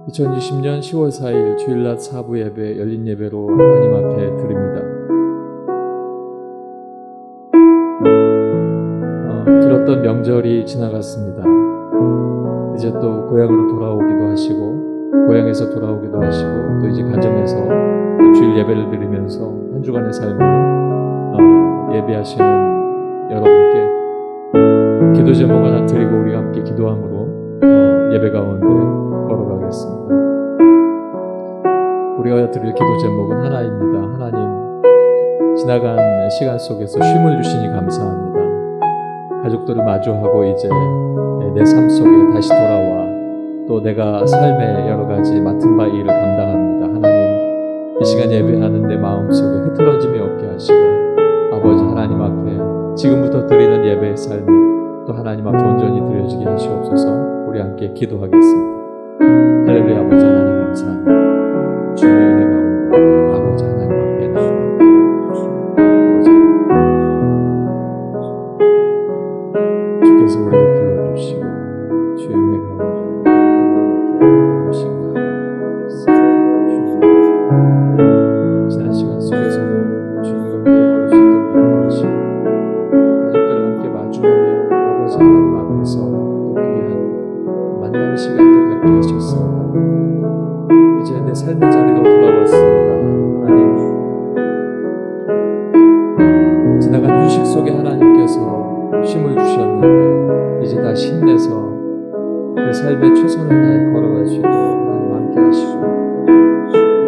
2020년 10월 4일 주일낮 4부 예배 열린 예배로 하나님 앞에 드립니다. 길었던 명절이 지나갔습니다. 이제 또 고향으로 돌아오기도 하시고 고향에서 돌아오기도 하시고 또 이제 가정에서 또 주일 예배를 드리면서 한 주간의 삶을 예배하시는 여러분께 기도 제목 하나 드리고 우리가 함께 기도함으로 예배 가운데 걸어가겠습니다. 우리가 드릴 기도 제목은 하나입니다. 하나님, 지나간 시간 속에서 쉼을 주시니 감사합니다. 가족들을 마주하고 이제 내 삶 속에 다시 돌아와 또 내가 삶의 여러 가지 맡은 바 일을 감당합니다. 하나님, 이 시간 예배하는 내 마음속에 흐트러짐이 없게 하시고 아버지 하나님 앞에 지금부터 드리는 예배의 삶이 또 하나님 앞에 온전히 드려지게 하시옵소서. 우리 함께 기도하겠습니다. 할렐루야. 아버지 하나님 감사합니다. 주의 은혜 가운데 아버지 하나님 앞에 나아갑니다. 주께서 우리를 불러주시고 주의 은혜 가운데 오시고 지난 시간 속에서도 주님과 함께 걸을 수 있도록 인도하시고 가족들과 함께 마주하며 아버지 하나님 앞에서 또 귀한 만남의 시간도 갖게 하셨습니다. 이제 내 삶의 자리로 돌아왔습니다. 하나님, 지나간 휴식 속에 하나님께서 쉼을 주셨는데 이제 다시 힘내서 내 삶의 최선을 다해 걸어갈 수 있도록 하나님 함께 하시고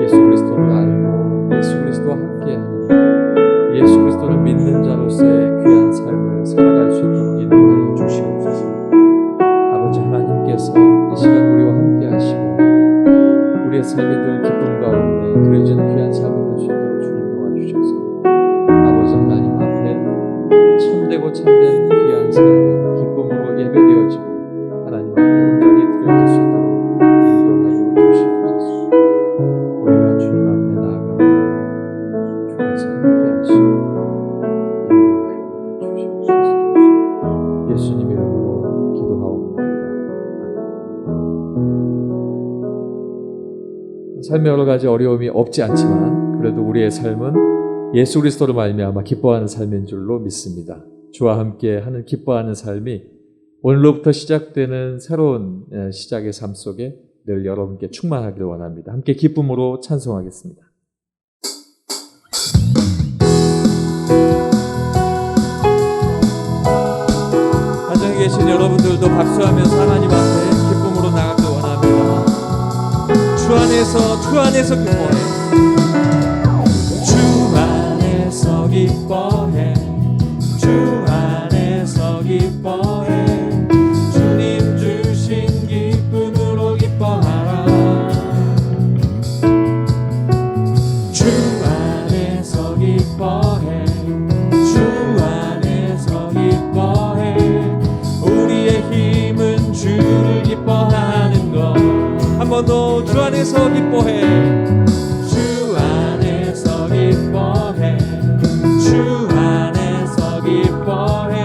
예수 그리스도를 알고 예수 그리스도와 함께하는 예수 그리스도를 믿는 자로서의 귀한 삶을 살아갈 수 있도록 인도하여 주시옵소서. 아버지 하나님께서 이 시간 우리와 함께 하시고 우리의 삶이 늘 기쁨 가운데 드려지는 귀한 삶이 될 수 있도록 주님 도와주셔서 아버지 하나님 앞에 참되고 참된 귀한 삶이 기쁨으로 예배되어지고 하나님 앞에 온전히 드려질 수 있도록 인도하여 주시옵소서. 우리가 주님 앞에 나아가 주께서 함께 하시고 인도하여 주시옵소서. 예수님 이름으로 기도하옵나이다. 삶의 여러 가지 어려움이 없지 않지만 그래도 우리의 삶은 예수 그리스도로 말미암아 기뻐하는 삶인 줄로 믿습니다. 주와 함께 하는 기뻐하는 삶이 오늘로부터 시작되는 새로운 시작의 삶 속에 늘 여러분께 충만하기를 원합니다. 함께 기쁨으로 찬송하겠습니다. 가정에 계신 여러분들도 박수하면서 하나님 앞에 기쁨으로 나가길 원합니다. 주 안에서 기뻐해. 주 안에서 기뻐해. 주 안에서 기뻐해. 주님 주신 기쁨으로 기뻐하라. 주 안에서 기뻐해. 주 안에서 기뻐해. 우리의 힘은 주를 기뻐하는 것. 한 번 더 주 안에서 기뻐해. 주 안에서 기뻐해. 주 안에서 기뻐해.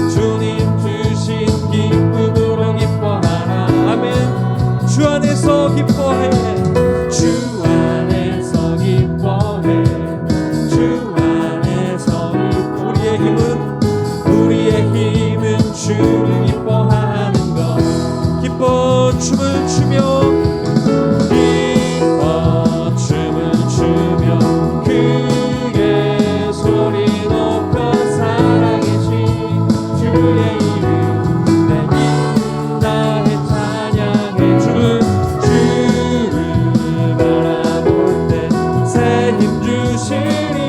주님 주신 기쁨으로 기뻐하라. 아멘. 주 안에서 기뻐해. 주 안에서 기뻐해. 주 안에서 기뻐해. 우리의 힘은 주를 기뻐하는 것. 기뻐 춤을 추며 기뻐 춤을 추며 크게 소리 높여 살아계신 주의 이름 내 인나에 찬양해. 주를 바라볼 때 새 힘 주시니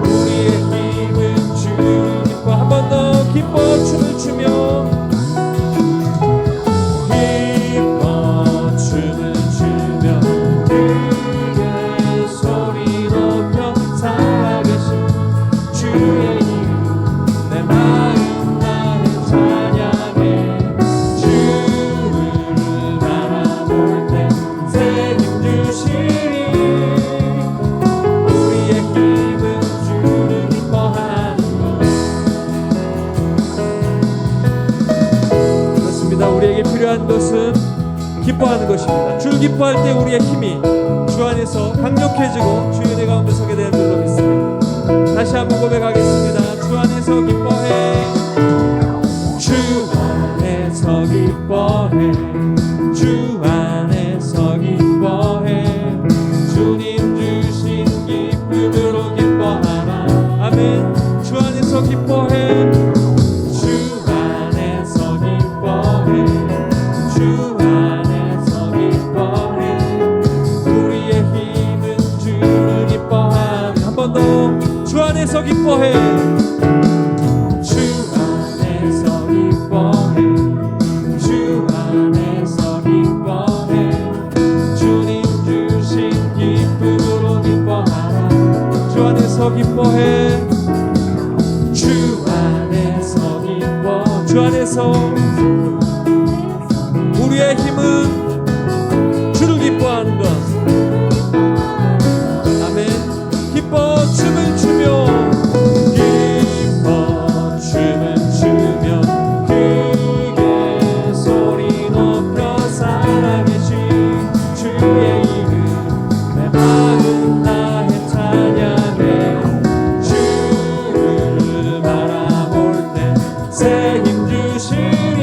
우리의 힘은 주를 기뻐. 한 번 더 기뻐 춤을 추며 우리에게 필요한 것은 기뻐하는 것입니다. 주를 기뻐할 때 우리의 힘이 주 안에서 강력해지고 주의 은혜 가운데 서게 되는 줄로 믿습니다. 다시 한번 고백하겠습니다. 주 안에서 기뻐해. 주 안에서 기뻐해. 주 안에서 기뻐해. 주님 주신 기쁨으로 기뻐하라. 아멘. 주 안에서 기뻐해. 주 안에서 기뻐해. 주 안에서 기뻐해. 우리의 힘은 주를 기뻐하는. 한 번 더. 주 안에서 기뻐해. 주 안에서 기뻐해. 주 안에서 기뻐해. 주님 주신 기쁨으로 기뻐하라. 주 안에서 기뻐해. 주 안에서 기뻐. 주 안에서 우리의 힘은 주를 기뻐하는 것. 아멘. 기뻐 춤을 추며 기뻐 춤을 추며 크게 소리 높여 살아계신 주의 이름 내 마음 다해 찬양해. 주를 바라볼 때 새 힘 주시니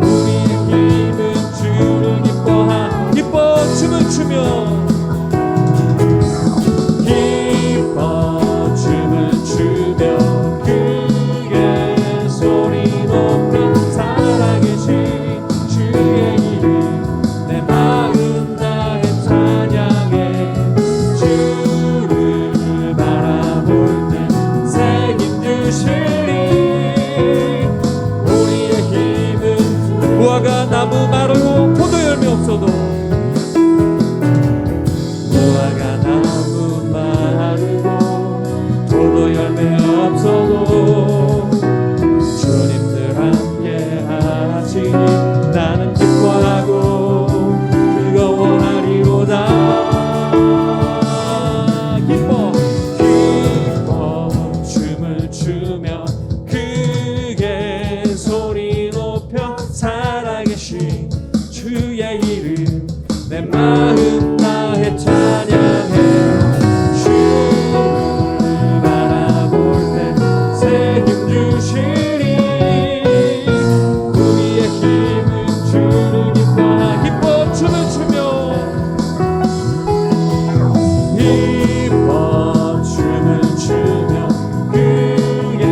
우리의 힘은 주를 기뻐 춤을 추며 무화과 나무 마르고 포도 열매 없어도 무화과 나무 마르고 포도 열매 없어도 주님들 함께 하시니 나는 기뻐하고 즐거워하리로다. 기뻐 춤을 추며 크게 소리 높여 살아계신 주의 이름 내 마음 다해 찬양해. 주를 바라볼 때 새 힘 주시리 우리의 힘은 주를 기뻐 춤을 추며 기뻐 춤을 추며 크게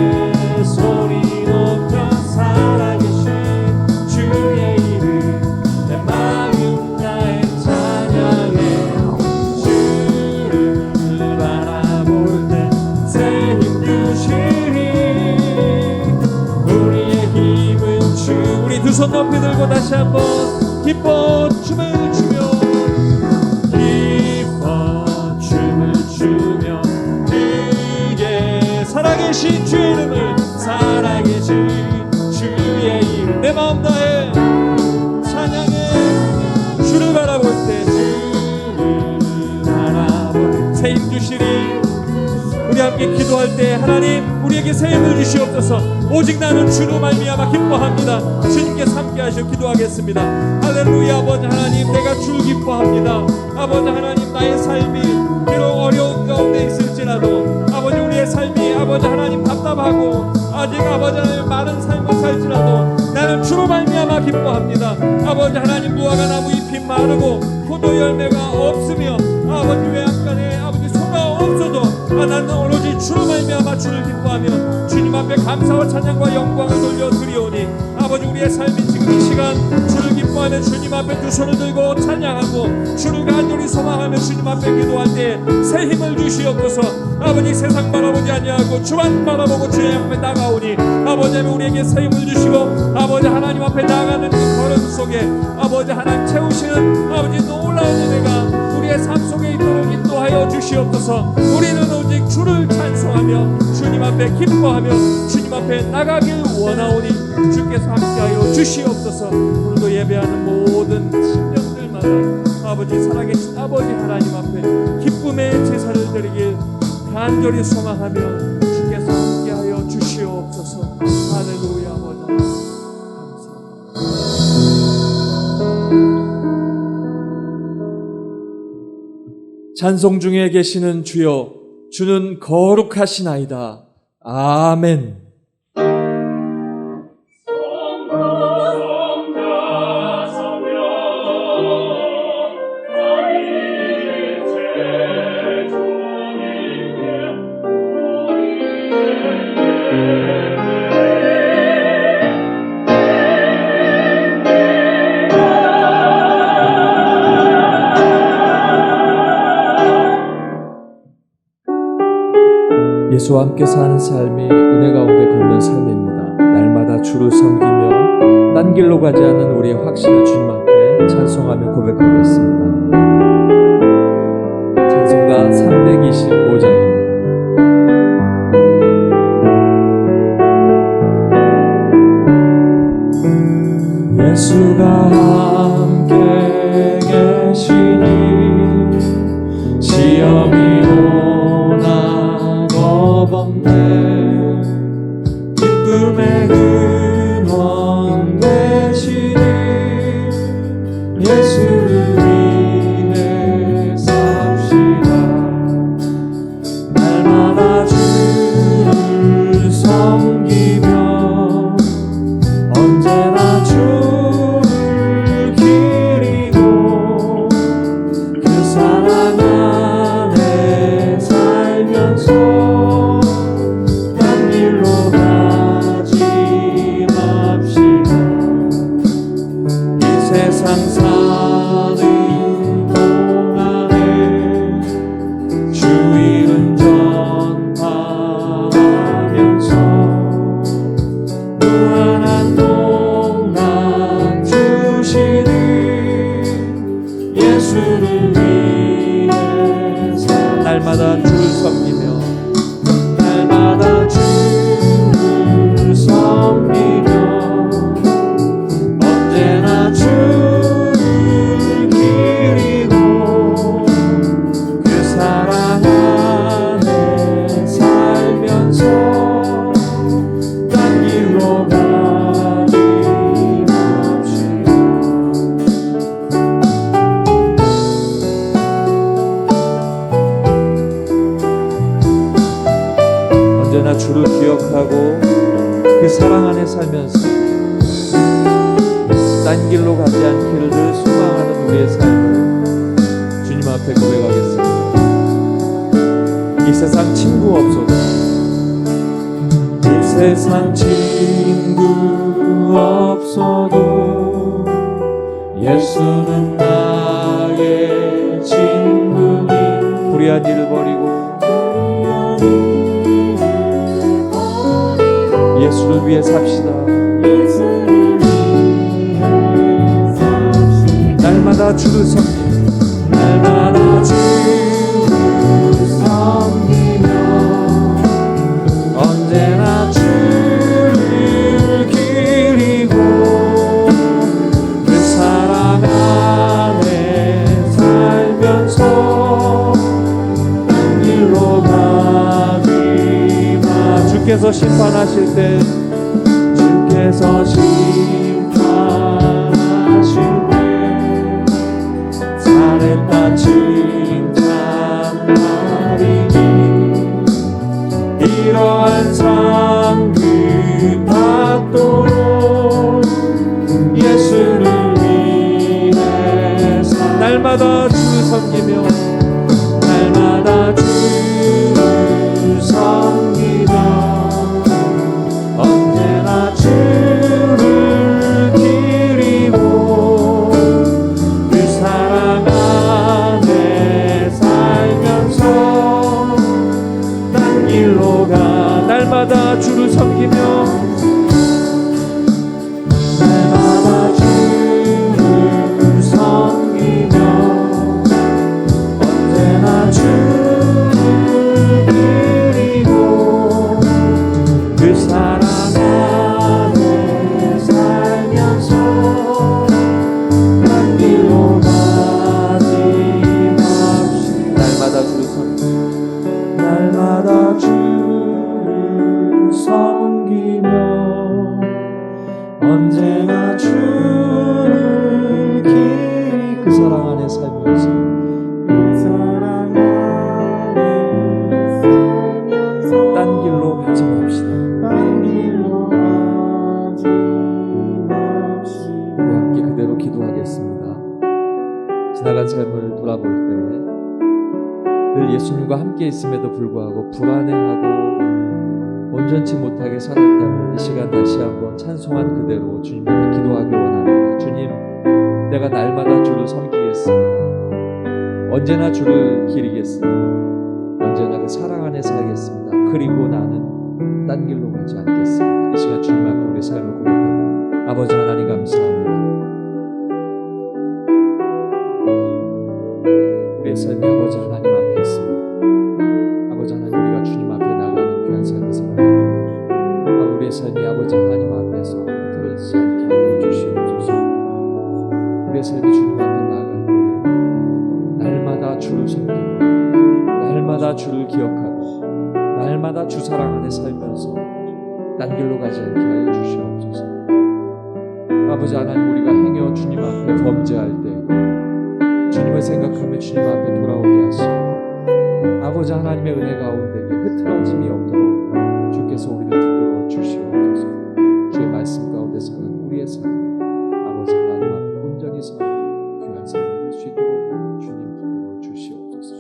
소리 높여 살아계신 주의 이름 내 마음 다해 찬양해. 주를 바라볼 때 새 힘 주시리 우리의 힘은 주. 우리 두 손 높이 들고 다시 한번 기뻐 춤을 추며 기뻐 춤을 추며 크게 살아계신 주의 이름을 살아계신 주의 이름 내 마음 다해 찬양해. 주를 바라볼 때 주를 바라볼 새 힘 주시리. 우리 함께 기도할 때 하나님 우리에게 새 힘을 주시옵소서. 오직 나는 주로 말미암아 기뻐합니다. 주님께서 함께 하시어 기도하겠습니다. 할렐루야. 아버지 하나님 내가 주를 기뻐합니다. 아버지 하나님 나의 삶이 비록 어려운 가운데 있을지라도 아버지 우리의 삶이 아버지 하나님 답답하고 아직 아버지 하나님 마른 삶을 살지라도 나는 주로 말미암아 기뻐합니다. 아버지 하나님 무화과 나무 잎이 마르고 포도 열매가 없으며 아버지 외양간에 아버지 소가 없어도 나는 오로지 주로 말미암아 주를 기뻐하며 주님 앞에 감사와 찬양과 영광을 돌려 드리오니 아버지 우리의 삶이 지금 이 시간 주를 기뻐하며 주님 앞에 두 손을 들고 찬양하고 주를 간절히 소망하며 주님 앞에 기도할 때 새 힘을 주시옵소서. 아버지 세상 바라보지 아니하고 주만 바라보고 주의 앞에 나가오니 아버지 우리에게 새 힘을 주시고 아버지 하나님 앞에 나가는 그 걸음 속에 아버지 하나님 채우시는 아버지 놀라운 은혜가 우리의 삶 속에 있도록 인도하여 주시옵소서. 우리는 오직 주를 찬송하며 주님 앞에 기뻐하며 주님 앞에 나가길 원하오니 주께서 함께하여 주시옵소서. 오늘도 예배하는 모든 심령들마다 아버지 살아계신 아버지 하나님 앞에 기쁨의 제사를 드리길 간절히 소망하며 주께서 함께하여 주시옵소서. 할렐루야. 아버지 감사합니다. 찬송 중에 계시는 주여, 주는 거룩하시나이다. 아멘. 예수와 함께 사는 삶이 은혜 가운데 걷는 삶입니다. 날마다 주를 섬기며 딴 길로 가지 않는 우리의 확신을 주님 앞에 찬송하며 고백하겠습니다. 찬송가 325장입니다. 예수가 함께 계시니 시험이 오나 겁없네. 기쁨의 근원 되시니 예수를 위해 삽시다. 날마다 주를 섬기며 언제나 주를 기리고 그 사랑 안에 살면서 딴 길로 가지 맙시다. 이 세상 사는 동안에 주 이름 전파하면서 무한한 농락 주시는 예수를 위해 날마다 주를 섬기며 날마다 주를 섬기며 언제나 주를 기리고 그 사랑 안에 살면서 딴 길로 가지 맙시다. 언제나 주를 기억하고 그 사랑 안에 살면서 딴 길로 가지 않기를 늘 소망하는 우리의 삶을 주님 앞에 고백하겠습니다. 이 세상 친구 없어도, 이 세상 친구 없어도 예수는 나의 친구니 불의한 일을 버리고 예수를 위해 삽시다. 날마다 주를 섬기며 날마다 주를 섬기며 언제나 주를 기리고 그 사랑 안에 살면서 딴 길로 가지 마. 주께서 심판하실 때 주께서 심판하실 때 잘했다 칭찬하리니 이러한 삶 끝받도록 예수를 위해 날마다 주를 섬기며 날마다 주를 섬기며 언제나 주를 기리고 그 사랑 안에 살면서 딴 길로 가 날마다 주를 섬기며 날마다 주를 섬기며 언제나 주를 기리고 그 사랑 안에 살면서 딴 길로 가지 맙시다. 날마다 주를 섬기며 날마다 주를 섬기며 언제나 주를 기리 그 사랑 안에 살면서 그 사랑 지나간 삶을 돌아볼 때 늘 예수님과 함께 있음에도 불구하고 불안해하고 온전치 못하게 살았다면 이 시간 다시 한번 찬송한 그대로 주님 앞에 기도하기 원합니다. 주님, 내가 날마다 주를 섬기겠습니다. 언제나 주를 기리겠습니다. 언제나 그 사랑 안에 살겠습니다. 그리고 나는 딴 길로 가지 않겠습니다. 이 시간 주님 앞에 우리 삶을 고백합니다. 아버지 하나님 감사합니다. 우리의 삶이 아버지 하나님 앞에 있습니다. 아버지 하나님, 우리가 주님 앞에 나가는 귀한 삶을 살아가고 우리의 삶이 아버지 하나님 앞에서 흐트러지지 않게 하여 주시옵소서. 우리의 삶이 주님 앞에 나아갈 때 날마다 주를 섬기고 날마다 주를 기억하고 날마다 주 사랑 안에 살면서 딴 길로 가지 않게 하여 주시옵소서. 아버지 하나님, 우리가 행여 주님 앞에 범죄할 때 주님을 생각하며 주님 앞에 돌아오게 하시고 아버지 하나님의 은혜 가운데 흐트러짐이 없도록 주께서 우리를 붙들어 주시옵소서. 주의 말씀 가운데 사는 우리의 삶이 아버지 하나님 앞에 온전히 사는 귀한 삶이 될 수 있도록 주님 붙들어 주시옵소서.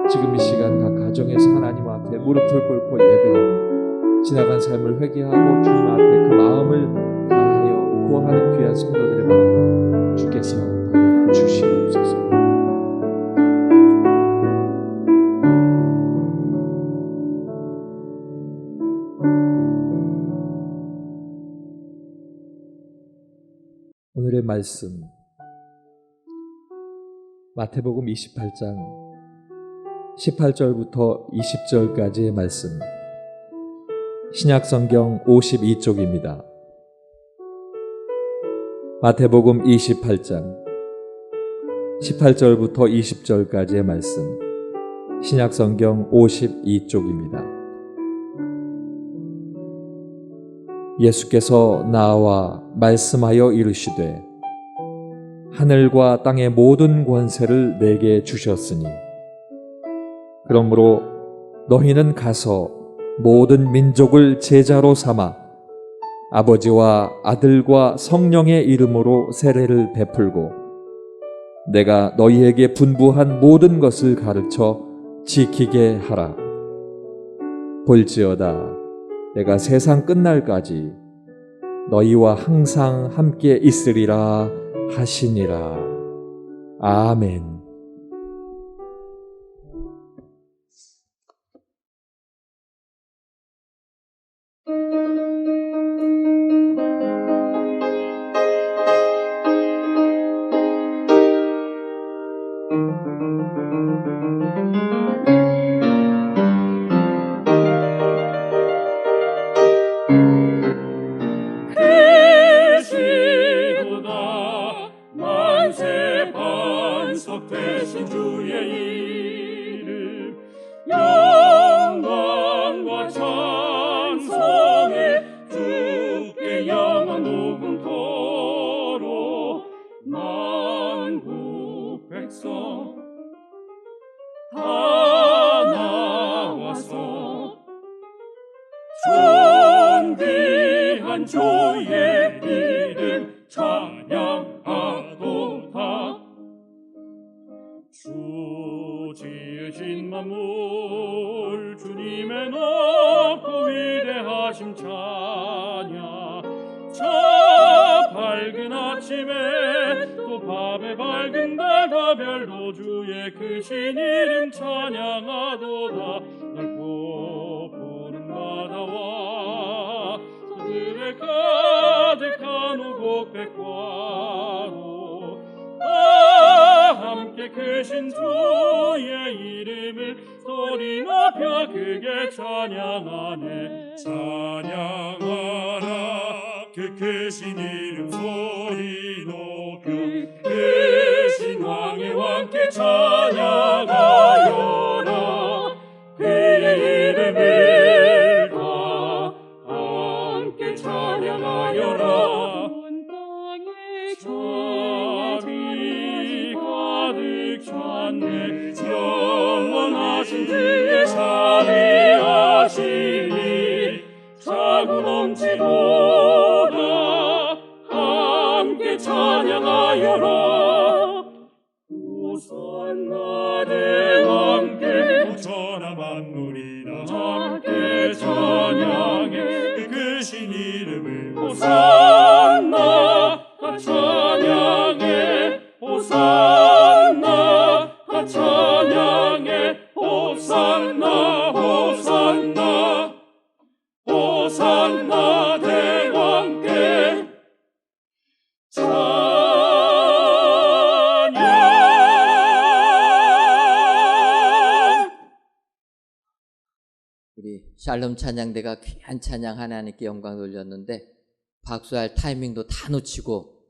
지금 이 시간 각 가정에서 하나님 앞에 무릎을 꿇고 예배하고 지나간 삶을 회개하고 주님 앞에 그 마음을 다하여 구하는 귀한 성도들의 마음 주께서 받아 주시옵소서. 오늘의 말씀 마태복음 28장 18절부터 20절까지의 말씀, 신약성경 52쪽입니다. 마태복음 28장 18절부터 20절까지의 말씀, 신약성경 52쪽입니다. 예수께서 나와 말씀하여 이르시되 하늘과 땅의 모든 권세를 내게 주셨으니 그러므로 너희는 가서 모든 민족을 제자로 삼아 아버지와 아들과 성령의 이름으로 세례를 베풀고 내가 너희에게 분부한 모든 것을 가르쳐 지키게 하라. 볼지어다 내가 세상 끝날까지 너희와 항상 함께 있으리라 하시니라. 아멘. 되신 주의 이름 영광과 찬송에 주께 영원 녹음토록 만국 백성 다 나와서 존귀한 주의 이름 찬양하도다. 주 지으신 만물 주님의 높고 위대하심 찬양. 저 밝은 아침에 또 밤에 밝은 달과 별도 주의 크신 이름 찬양하도다. 넓고 푸른 바다와 들에 가득한 우곡백과로 함께 크신 주의 이름을 소리 높여 크게 찬양하네. 찬양하라 그 크신 이름 소리 높여 크신 왕의 왕께 찬양하여라. 그의 이름을 다 함께 찬양하여라. 온 땅에 자비 가득 찼네. 영원하신 주의 자비하시니 자고 넘치도다. 함께 찬양하여라. 대왕께 천하 만물이 다 함께 찬양해 그 신 이름을 호산나 찬양해 호산나 찬양해 호산나 호산나 호산나 대왕께 찬양. 우리 샬롬 찬양대가 귀한 찬양 하나님께 영광 돌렸는데 박수할 타이밍도 다 놓치고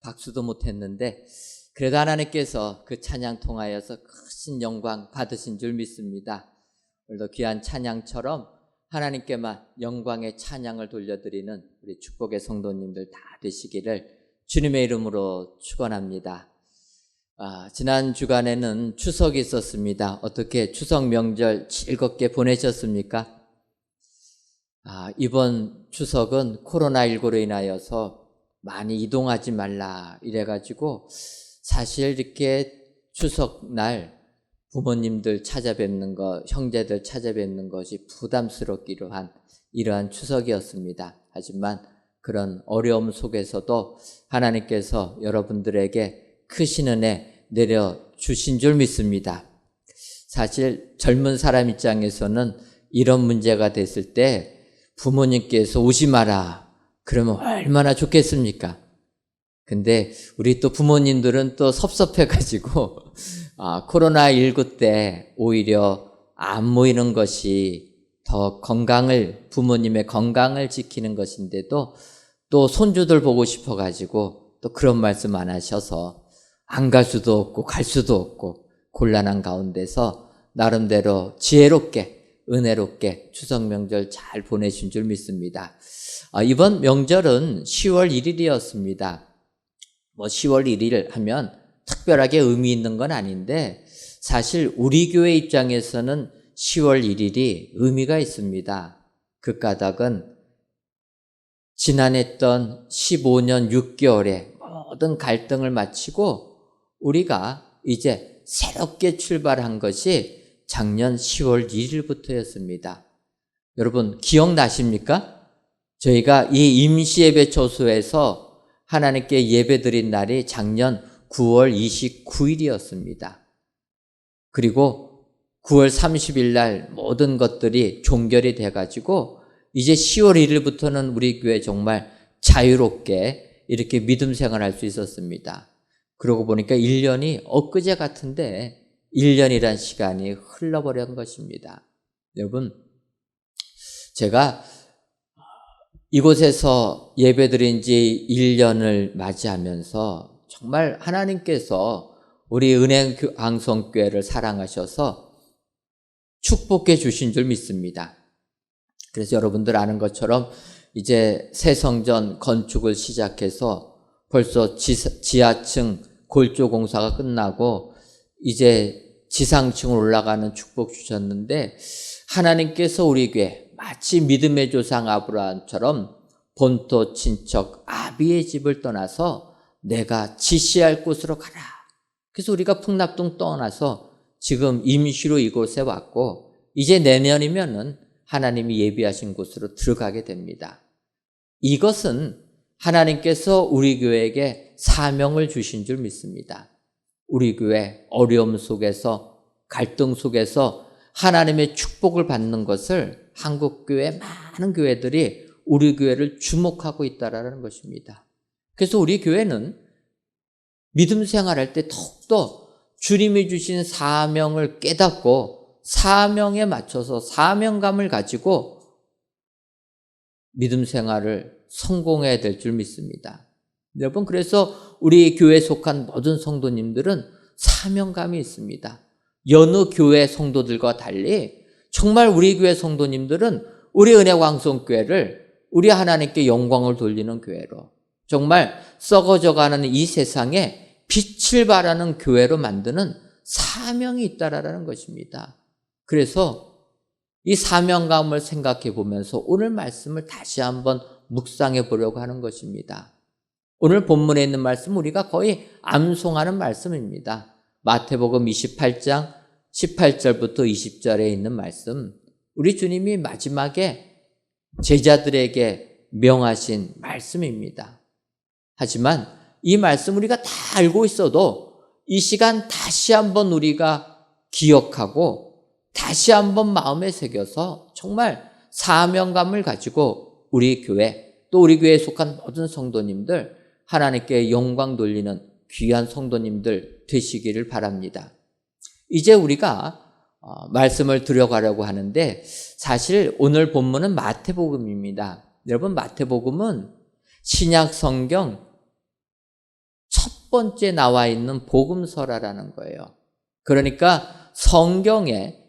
박수도 못했는데 그래도 하나님께서 그 찬양 통하여서 크신 영광 받으신 줄 믿습니다. 오늘도 귀한 찬양처럼 하나님께만 영광의 찬양을 돌려드리는 우리 축복의 성도님들 다 되시기를 주님의 이름으로 축원합니다. 지난 주간에는 추석이 있었습니다. 어떻게 추석 명절 즐겁게 보내셨습니까? 이번 추석은 코로나19로 인하여서 많이 이동하지 말라 이래가지고 사실 이렇게 추석날 부모님들 찾아뵙는 것, 형제들 찾아뵙는 것이 부담스럽기로 한 이러한 추석이었습니다. 하지만 그런 어려움 속에서도 하나님께서 여러분들에게 크신 은혜 내려주신 줄 믿습니다. 사실 젊은 사람 입장에서는 이런 문제가 됐을 때 부모님께서 오지 마라 그러면 얼마나 좋겠습니까? 근데 우리 또 부모님들은 또 섭섭해가지고 코로나19 때 오히려 안 모이는 것이 더 부모님의 건강을 지키는 것인데도 또 손주들 보고 싶어가지고 또 그런 말씀 안 하셔서 안 갈 수도 없고 갈 수도 없고 곤란한 가운데서 나름대로 지혜롭게 은혜롭게 추석 명절 잘 보내신 줄 믿습니다. 이번 명절은 10월 1일이었습니다. 10월 1일 하면 특별하게 의미 있는 건 아닌데 사실 우리 교회 입장에서는 10월 1일이 의미가 있습니다. 그 까닭은 지난했던 15년 6개월의 모든 갈등을 마치고 우리가 이제 새롭게 출발한 것이 작년 10월 1일부터였습니다. 여러분 기억나십니까? 저희가 이 임시예배 초소에서 하나님께 예배드린 날이 작년 9월 29일이었습니다. 그리고 9월 30일 날 모든 것들이 종결이 돼가지고 이제 10월 1일부터는 우리 교회 정말 자유롭게 이렇게 믿음 생활할 수 있었습니다. 그러고 보니까 1년이 엊그제 같은데 1년이란 시간이 흘러버린 것입니다. 여러분, 제가 이곳에서 예배드린 지 1년을 맞이하면서 정말 하나님께서 우리 은행방송교회를 사랑하셔서 축복해 주신 줄 믿습니다. 그래서 여러분들 아는 것처럼 이제 새 성전 건축을 시작해서 벌써 지하층 골조 공사가 끝나고 이제 지상층으로 올라가는 축복 주셨는데 하나님께서 우리 교회 마치 믿음의 조상 아브라함처럼 본토 친척 아비의 집을 떠나서 내가 지시할 곳으로 가라. 그래서 우리가 풍납동 떠나서 지금 임시로 이곳에 왔고 이제 내년이면은 하나님이 예비하신 곳으로 들어가게 됩니다. 이것은 하나님께서 우리 교회에게 사명을 주신 줄 믿습니다. 우리 교회 어려움 속에서 갈등 속에서 하나님의 축복을 받는 것을 한국교회 많은 교회들이 우리 교회를 주목하고 있다라는 것입니다. 그래서 우리 교회는 믿음 생활할 때 더욱더 주님이 주신 사명을 깨닫고 사명에 맞춰서 사명감을 가지고 믿음 생활을 성공해야 될 줄 믿습니다. 여러분, 그래서 우리 교회에 속한 모든 성도님들은 사명감이 있습니다. 여느 교회 성도들과 달리 정말 우리 교회 성도님들은 우리 은혜광성교회를 우리 하나님께 영광을 돌리는 교회로 정말 썩어져가는 이 세상에 빛을 발하는 교회로 만드는 사명이 있다라는 것입니다. 그래서 이 사명감을 생각해 보면서 오늘 말씀을 다시 한번 묵상해 보려고 하는 것입니다. 오늘 본문에 있는 말씀 우리가 거의 암송하는 말씀입니다. 마태복음 28장 18절부터 20절에 있는 말씀, 우리 주님이 마지막에 제자들에게 명하신 말씀입니다. 하지만 이 말씀 우리가 다 알고 있어도 이 시간 다시 한번 우리가 기억하고 다시 한번 마음에 새겨서 정말 사명감을 가지고 우리 교회, 또 우리 교회에 속한 모든 성도님들, 하나님께 영광 돌리는 귀한 성도님들 되시기를 바랍니다. 이제 우리가 말씀을 들어가려고 하는데, 사실 오늘 본문은 마태복음입니다. 여러분, 마태복음은 신약 성경 첫 번째 나와 있는 복음서라는 거예요. 그러니까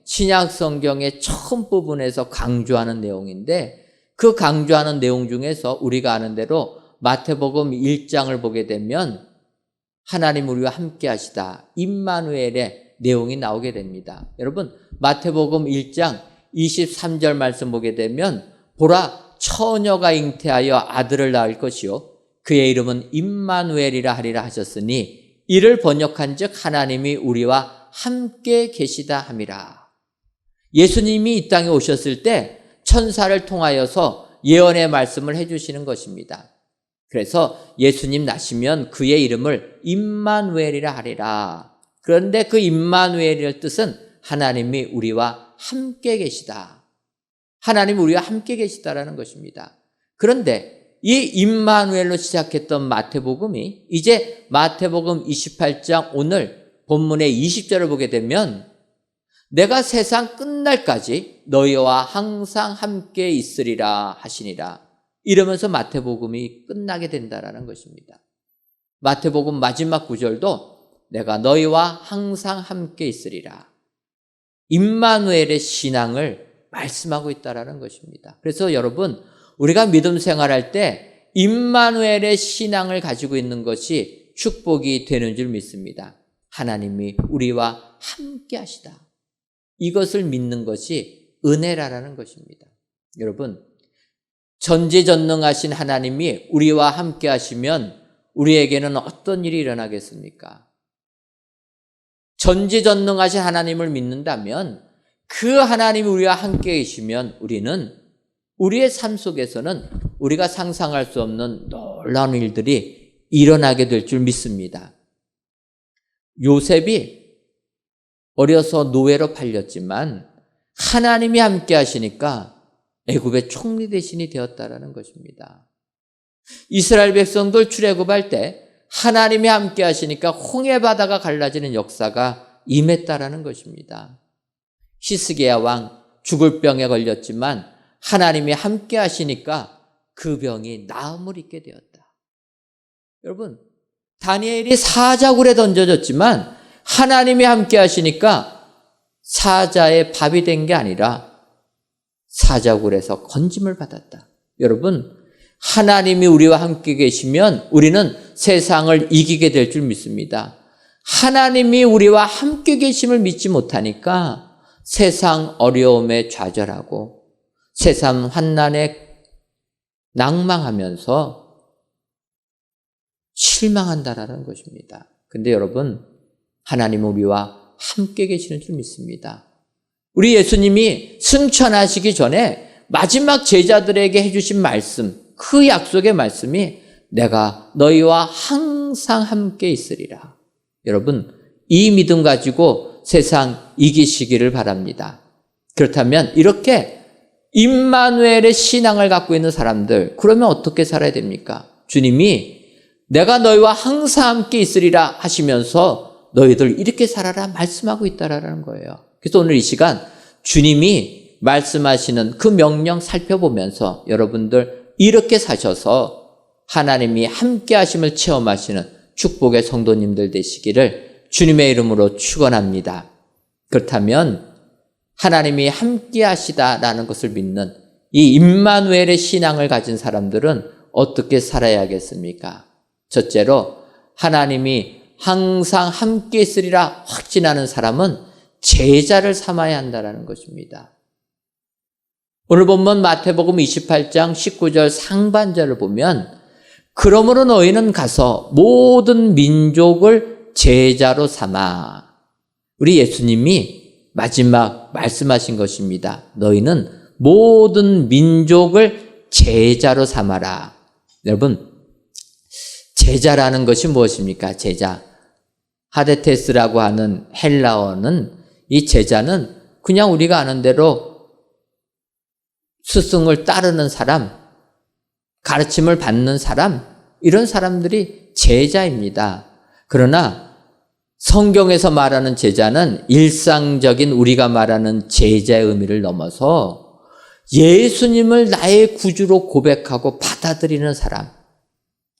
신약 성경의 처음 부분에서 강조하는 내용인데, 그 강조하는 내용 중에서 우리가 아는 대로 마태복음 1장을 보게 되면 하나님 우리와 함께 하시다, 임마누엘의 내용이 나오게 됩니다. 여러분, 마태복음 1장 23절 말씀 보게 되면, 보라, 처녀가 잉태하여 아들을 낳을 것이요 그의 이름은 임마누엘이라 하리라 하셨으니 이를 번역한즉 하나님이 우리와 함께 계시다 함이라. 예수님이 이 땅에 오셨을 때 천사를 통하여서 예언의 말씀을 해주시는 것입니다. 그래서 예수님 나시면 그의 이름을 임마누엘이라 하리라. 그런데 그 임마누엘이라는 뜻은 하나님이 우리와 함께 계시다. 하나님 우리와 함께 계시다라는 것입니다. 그런데 이 임마누엘로 시작했던 마태복음이 이제 마태복음 28장 오늘 본문의 20절을 보게 되면, 내가 세상 끝날까지 너희와 항상 함께 있으리라 하시니라, 이러면서 마태복음이 끝나게 된다라는 것입니다. 마태복음 마지막 구절도 내가 너희와 항상 함께 있으리라, 임마누엘의 신앙을 말씀하고 있다라는 것입니다. 그래서 여러분, 우리가 믿음 생활할 때 임마누엘의 신앙을 가지고 있는 것이 축복이 되는 줄 믿습니다. 하나님이 우리와 함께 하시다, 이것을 믿는 것이 은혜라는 것입니다. 여러분, 전지전능하신 하나님이 우리와 함께 하시면 우리에게는 어떤 일이 일어나겠습니까? 전지전능하신 하나님을 믿는다면, 그 하나님이 우리와 함께 계시면 우리는 우리의 삶 속에서는 우리가 상상할 수 없는 놀라운 일들이 일어나게 될 줄 믿습니다. 요셉이 어려서 노예로 팔렸지만 하나님이 함께 하시니까 애굽의 총리 대신이 되었다라는 것입니다. 이스라엘 백성들 출애굽할 때 하나님이 함께 하시니까 홍해 바다가 갈라지는 역사가 임했다라는 것입니다. 히스기야 왕 죽을 병에 걸렸지만 하나님이 함께 하시니까 그 병이 나음을 입게 되었다. 여러분, 다니엘이 사자굴에 던져졌지만 하나님이 함께 하시니까 사자의 밥이 된 게 아니라 사자굴에서 건짐을 받았다. 여러분, 하나님이 우리와 함께 계시면 우리는 세상을 이기게 될 줄 믿습니다. 하나님이 우리와 함께 계심을 믿지 못하니까 세상 어려움에 좌절하고 세상 환난에 낭망하면서 실망한다라는 것입니다. 근데 여러분, 하나님은 우리와 함께 계시는 줄 믿습니다. 우리 예수님이 승천하시기 전에 마지막 제자들에게 해주신 말씀, 그 약속의 말씀이 내가 너희와 항상 함께 있으리라. 여러분, 이 믿음 가지고 세상 이기시기를 바랍니다. 그렇다면 이렇게 임마누엘의 신앙을 갖고 있는 사람들, 그러면 어떻게 살아야 됩니까? 주님이 내가 너희와 항상 함께 있으리라 하시면서 너희들 이렇게 살아라 말씀하고 있다라는 거예요. 그래서 오늘 이 시간 주님이 말씀하시는 그 명령 살펴보면서 여러분들 이렇게 사셔서 하나님이 함께 하심을 체험하시는 축복의 성도님들 되시기를 주님의 이름으로 축원합니다. 그렇다면 하나님이 함께 하시다라는 것을 믿는 이 임마누엘의 신앙을 가진 사람들은 어떻게 살아야겠습니까? 첫째로, 하나님이 항상 함께 있으리라 확신하는 사람은 제자를 삼아야 한다는 것입니다. 오늘 본문 마태복음 28장 19절 상반절을 보면 그러므로 너희는 가서 모든 민족을 제자로 삼아. 우리 예수님이 마지막 말씀하신 것입니다. 너희는 모든 민족을 제자로 삼아라. 여러분, 제자라는 것이 무엇입니까? 제자. 하데테스라고 하는 헬라어는, 이 제자는 그냥 우리가 아는 대로 스승을 따르는 사람, 가르침을 받는 사람, 이런 사람들이 제자입니다. 그러나 성경에서 말하는 제자는 일상적인 우리가 말하는 제자의 의미를 넘어서 예수님을 나의 구주로 고백하고 받아들이는 사람,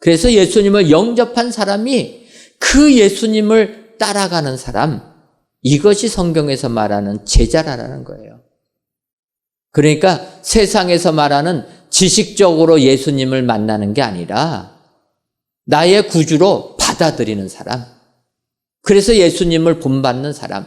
그래서 예수님을 영접한 사람이 그 예수님을 따라가는 사람, 이것이 성경에서 말하는 제자라는 거예요. 그러니까 세상에서 말하는 지식적으로 예수님을 만나는 게 아니라 나의 구주로 받아들이는 사람, 그래서 예수님을 본받는 사람,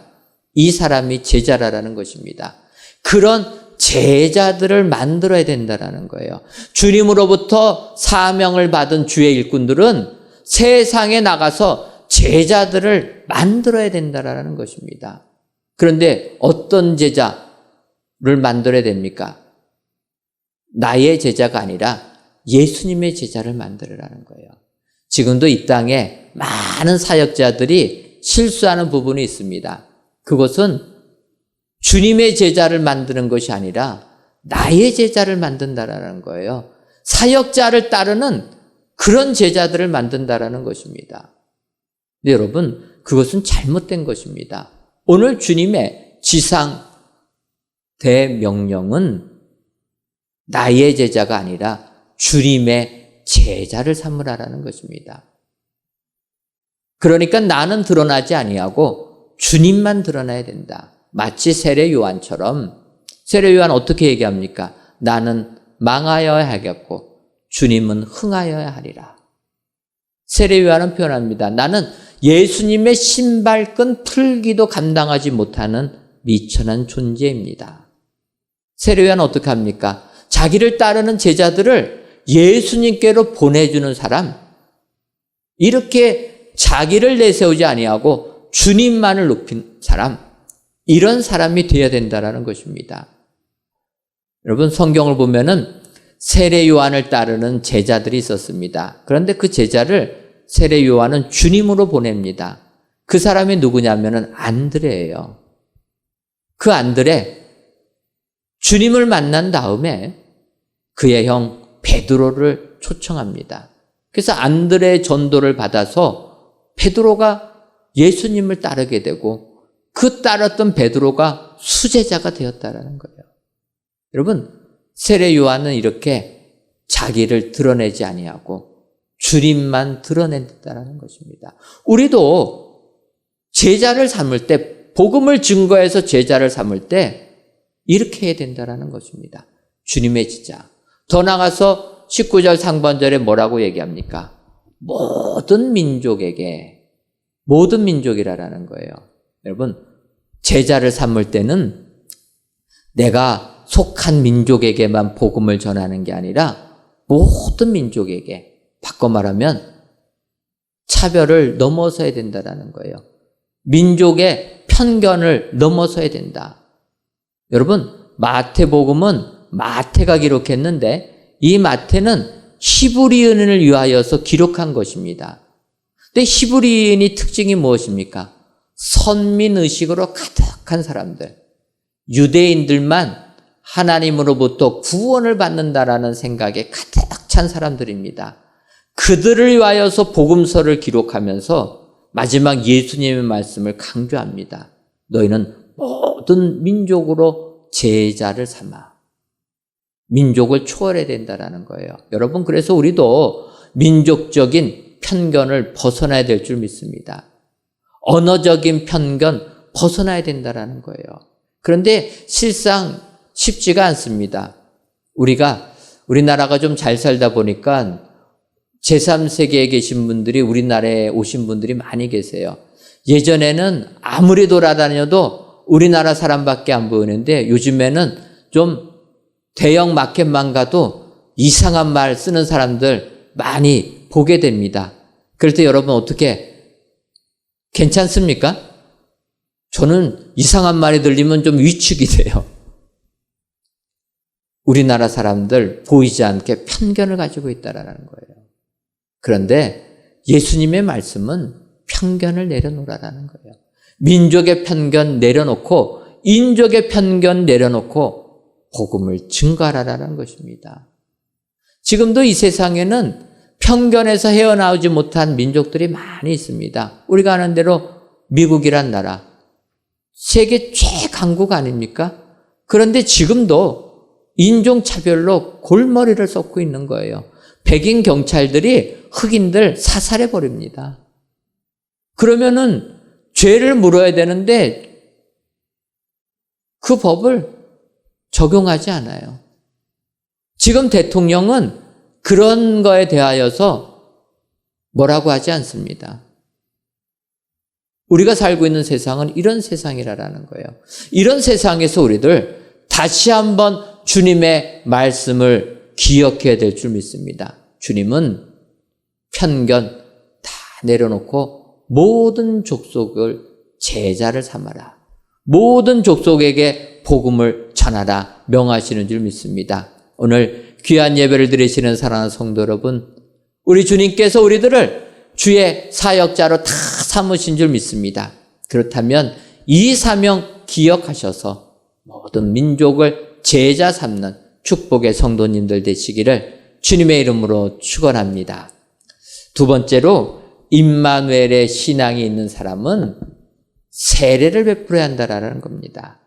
이 사람이 제자라는 것입니다. 그런 제자들을 만들어야 된다는 거예요. 주님으로부터 사명을 받은 주의 일꾼들은 세상에 나가서 제자들을 만들어야 된다는 것입니다. 그런데 어떤 제자를 만들어야 됩니까? 나의 제자가 아니라 예수님의 제자를 만들으라는 거예요. 지금도 이 땅에 많은 사역자들이 실수하는 부분이 있습니다. 그것은 주님의 제자를 만드는 것이 아니라 나의 제자를 만든다라는 거예요. 사역자를 따르는 그런 제자들을 만든다라는 것입니다. 근데 여러분, 그것은 잘못된 것입니다. 오늘 주님의 지상 대명령은 나의 제자가 아니라 주님의 제자를 삼으라는 것입니다. 그러니까 나는 드러나지 아니하고 주님만 드러나야 된다. 마치 세례 요한처럼, 세례 요한 어떻게 얘기합니까? 나는 망하여야 하겠고 주님은 흥하여야 하리라. 세례 요한은 표현합니다. 나는 예수님의 신발끈 풀기도 감당하지 못하는 미천한 존재입니다. 세례 요한은 어떻게 합니까? 자기를 따르는 제자들을 예수님께로 보내주는 사람, 이렇게 자기를 내세우지 아니하고 주님만을 높인 사람, 이런 사람이 되어야 된다는 것입니다. 여러분, 성경을 보면은 세례 요한을 따르는 제자들이 있었습니다. 그런데 그 제자를 세례 요한은 주님으로 보냅니다. 그 사람이 누구냐면은 안드레예요. 그 안드레, 주님을 만난 다음에 그의 형 베드로를 초청합니다. 그래서 안드레의 전도를 받아서 베드로가 예수님을 따르게 되고 그 따랐던 베드로가 수제자가 되었다는 거예요. 여러분, 세례 요한은 이렇게 자기를 드러내지 아니하고 주님만 드러낸다는 것입니다. 우리도 제자를 삼을 때, 복음을 증거해서 제자를 삼을 때 이렇게 해야 된다는 것입니다. 주님의 제자. 더 나가서 19절 상반절에 뭐라고 얘기합니까? 모든 민족이라는 거예요. 여러분, 제자를 삼을 때는 내가 속한 민족에게만 복음을 전하는 게 아니라 모든 민족에게, 바꿔 말하면 차별을 넘어서야 된다는 거예요. 민족의 편견을 넘어서야 된다. 여러분, 마태복음은 마태가 기록했는데 이 마태는 히브리인을 위하여서 기록한 것입니다. 근데 히브리인의 특징이 무엇입니까? 선민의식으로 가득한 사람들, 유대인들만 하나님으로부터 구원을 받는다라는 생각에 가득 찬 사람들입니다. 그들을 위하여서 복음서를 기록하면서 마지막 예수님의 말씀을 강조합니다. 너희는 모든 민족으로 제자를 삼아. 민족을 초월해야 된다는 거예요. 여러분, 그래서 우리도 민족적인 편견을 벗어나야 될 줄 믿습니다. 언어적인 편견 벗어나야 된다는 거예요. 그런데 실상 쉽지가 않습니다. 우리나라가 좀 잘 살다 보니까 제3세계에 계신 분들이 우리나라에 오신 분들이 많이 계세요. 예전에는 아무리 돌아다녀도 우리나라 사람밖에 안 보이는데 요즘에는 좀 대형 마켓만 가도 이상한 말 쓰는 사람들 많이 보게 됩니다. 그럴 때 여러분 어떻게 괜찮습니까? 저는 이상한 말이 들리면 좀 위축이 돼요. 우리나라 사람들 보이지 않게 편견을 가지고 있다라는 거예요. 그런데 예수님의 말씀은 편견을 내려놓으라는 거예요. 민족의 편견 내려놓고 인족의 편견 내려놓고 복음을 증거하라는 것입니다. 지금도 이 세상에는 편견에서 헤어나오지 못한 민족들이 많이 있습니다. 우리가 아는 대로 미국이란 나라, 세계 최강국 아닙니까? 그런데 지금도 인종차별로 골머리를 쏟고 있는 거예요. 백인 경찰들이 흑인들 사살해 버립니다. 그러면은 죄를 물어야 되는데 그 법을 적용하지 않아요. 지금 대통령은 그런 거에 대하여서 뭐라고 하지 않습니다. 우리가 살고 있는 세상은 이런 세상이라는 거예요. 이런 세상에서 우리들 다시 한번 주님의 말씀을 기억해야 될 줄 믿습니다. 주님은 편견 다 내려놓고 모든 족속을 제자를 삼아라. 모든 족속에게 복음을 전하라 명하시는 줄 믿습니다. 오늘 귀한 예배를 드리시는 사랑하는 성도 여러분, 우리 주님께서 우리들을 주의 사역자로 다 삼으신 줄 믿습니다. 그렇다면 이 사명 기억하셔서 모든 민족을 제자 삼는 축복의 성도님들 되시기를 주님의 이름으로 축원합니다. 두 번째로 임마누엘의 신앙이 있는 사람은 세례를 베풀어야 한다라는 겁니다.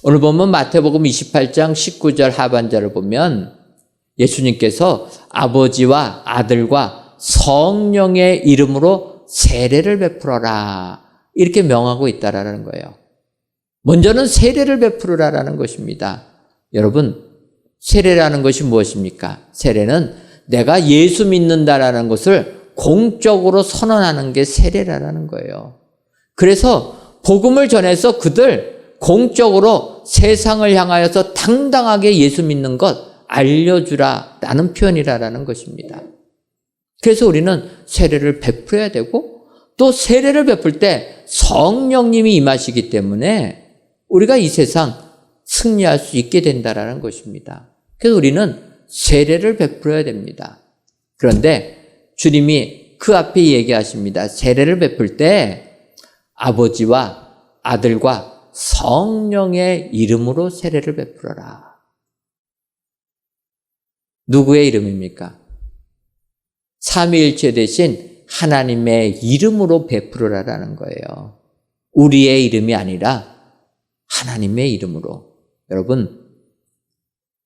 오늘 보면 마태복음 28장 19절 하반절을 보면 예수님께서 아버지와 아들과 성령의 이름으로 세례를 베풀어라 이렇게 명하고 있다라는 거예요. 먼저는 세례를 베풀으라라는 것입니다. 여러분, 세례라는 것이 무엇입니까? 세례는 내가 예수 믿는다라는 것을 공적으로 선언하는 게 세례라는 거예요. 그래서 복음을 전해서 그들 공적으로 세상을 향하여서 당당하게 예수 믿는 것 알려주라라는 표현이라는 것입니다. 그래서 우리는 세례를 베풀어야 되고 또 세례를 베풀 때 성령님이 임하시기 때문에 우리가 이 세상 승리할 수 있게 된다라는 것입니다. 그래서 우리는 세례를 베풀어야 됩니다. 그런데 주님이 그 앞에 얘기하십니다. 세례를 베풀 때 아버지와 아들과 성령의 이름으로 세례를 베풀어라. 누구의 이름입니까? 삼위일체 대신 하나님의 이름으로 베풀어라라는 거예요. 우리의 이름이 아니라 하나님의 이름으로. 여러분,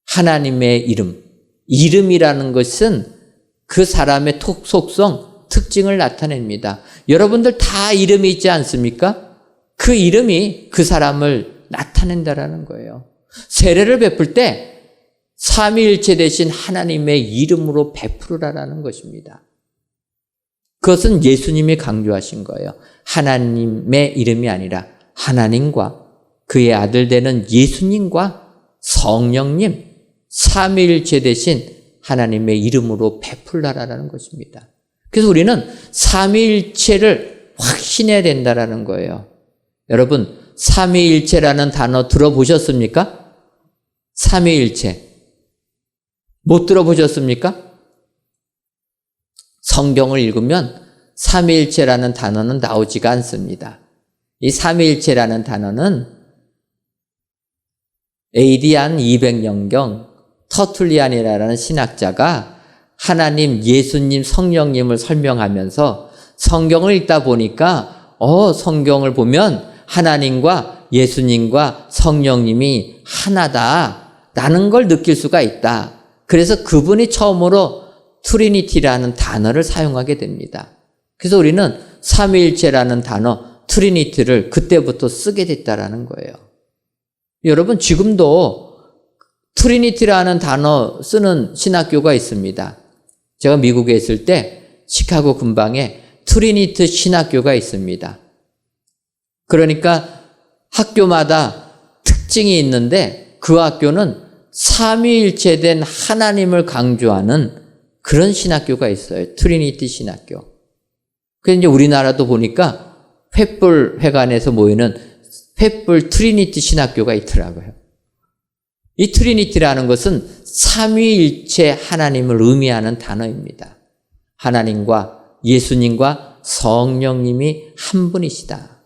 하나님의 이름이라는 것은 그 사람의 속성, 특징을 나타냅니다. 여러분들 다 이름이 있지 않습니까? 그 이름이 그 사람을 나타낸다라는 거예요. 세례를 베풀 때 삼위일체 대신 하나님의 이름으로 베풀으라라는 것입니다. 그것은 예수님이 강조하신 거예요. 하나님의 이름이 아니라 하나님과 그의 아들 되는 예수님과 성령님, 삼위일체 대신 하나님의 이름으로 베풀라라는 것입니다. 그래서 우리는 삼위일체를 확신해야 된다라는 거예요. 여러분, 삼위일체라는 단어 들어보셨습니까? 삼위일체. 못 들어보셨습니까? 성경을 읽으면 삼위일체라는 단어는 나오지가 않습니다. 이 삼위일체라는 단어는 AD 한 200년경 터툴리안이라는 신학자가 하나님, 예수님, 성령님을 설명하면서 성경을 읽다 보니까 성경을 보면 하나님과 예수님과 성령님이 하나다라는 걸 느낄 수가 있다. 그래서 그분이 처음으로 트리니티라는 단어를 사용하게 됩니다. 그래서 우리는 삼위일체라는 단어 트리니티를 그때부터 쓰게 됐다라는 거예요. 여러분, 지금도 트리니티라는 단어 쓰는 신학교가 있습니다. 제가 미국에 있을 때 시카고 근방에 트리니티 신학교가 있습니다. 그러니까 학교마다 특징이 있는데 그 학교는 삼위일체된 하나님을 강조하는 그런 신학교가 있어요. 트리니티 신학교. 그래서 이제 우리나라도 보니까 횃불 회관에서 모이는 횃불 트리니티 신학교가 있더라고요. 이 트리니티라는 것은 삼위일체 하나님을 의미하는 단어입니다. 하나님과 예수님과 성령님이 한 분이시다.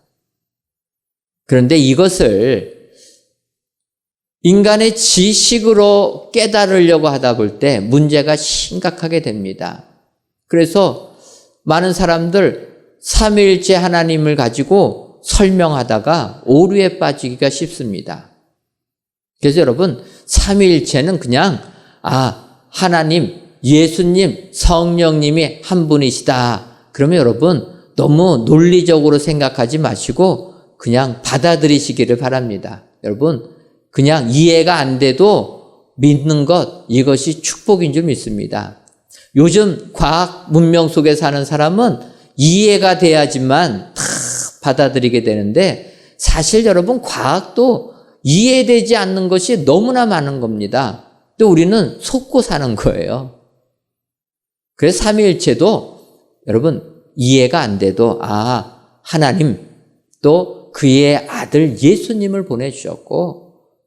그런데 이것을 인간의 지식으로 깨달으려고 하다 볼 때 문제가 심각하게 됩니다. 그래서 많은 사람들 삼위일체 하나님을 가지고 설명하다가 오류에 빠지기가 쉽습니다. 그래서 여러분, 삼위일체는 그냥 하나님, 예수님, 성령님이 한 분이시다. 그러면 여러분 너무 논리적으로 생각하지 마시고 그냥 받아들이시기를 바랍니다. 여러분, 그냥 이해가 안 돼도 믿는 것, 이것이 축복인 줄 믿습니다. 요즘 과학 문명 속에 사는 사람은 이해가 돼야지만 다 받아들이게 되는데, 사실 여러분 과학도 이해되지 않는 것이 너무나 많은 겁니다. 또 우리는 속고 사는 거예요. 그래서 삼위일체도 여러분 이해가 안 돼도 하나님, 또 그의 아들 예수님을 보내주셨고,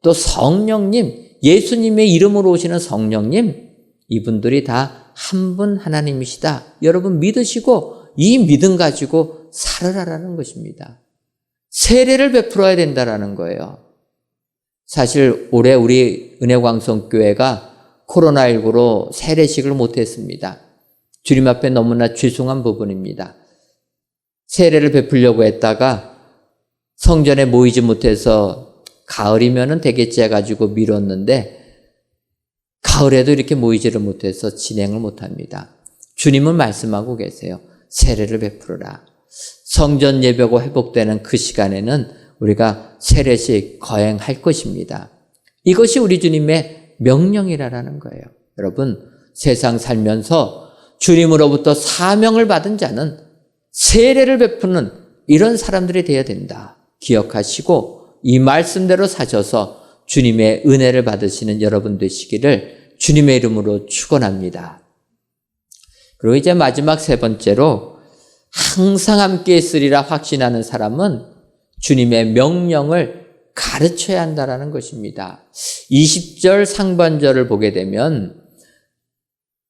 또 성령님, 예수님의 이름으로 오시는 성령님, 이분들이 다 한 분 하나님이시다. 여러분 믿으시고 이 믿음 가지고 살아라라는 것입니다. 세례를 베풀어야 된다라는 거예요. 사실 올해 우리 은혜광성교회가 코로나19로 세례식을 못했습니다. 주님 앞에 너무나 죄송한 부분입니다. 세례를 베풀려고 했다가 성전에 모이지 못해서 가을이면은 되겠지 해가지고 미뤘는데, 가을에도 이렇게 모이지를 못해서 진행을 못합니다. 주님은 말씀하고 계세요. 세례를 베풀어라. 성전 예배가 회복되는 그 시간에는 우리가 세례식 거행할 것입니다. 이것이 우리 주님의 명령이라는 거예요. 여러분, 세상 살면서 주님으로부터 사명을 받은 자는 세례를 베푸는 이런 사람들이 되어야 된다. 기억하시고 이 말씀대로 사셔서 주님의 은혜를 받으시는 여러분 되시기를 주님의 이름으로 축원합니다. 그리고 이제 마지막 세 번째로, 항상 함께 있으리라 확신하는 사람은 주님의 명령을 가르쳐야 한다는 것입니다. 20절 상반절을 보게 되면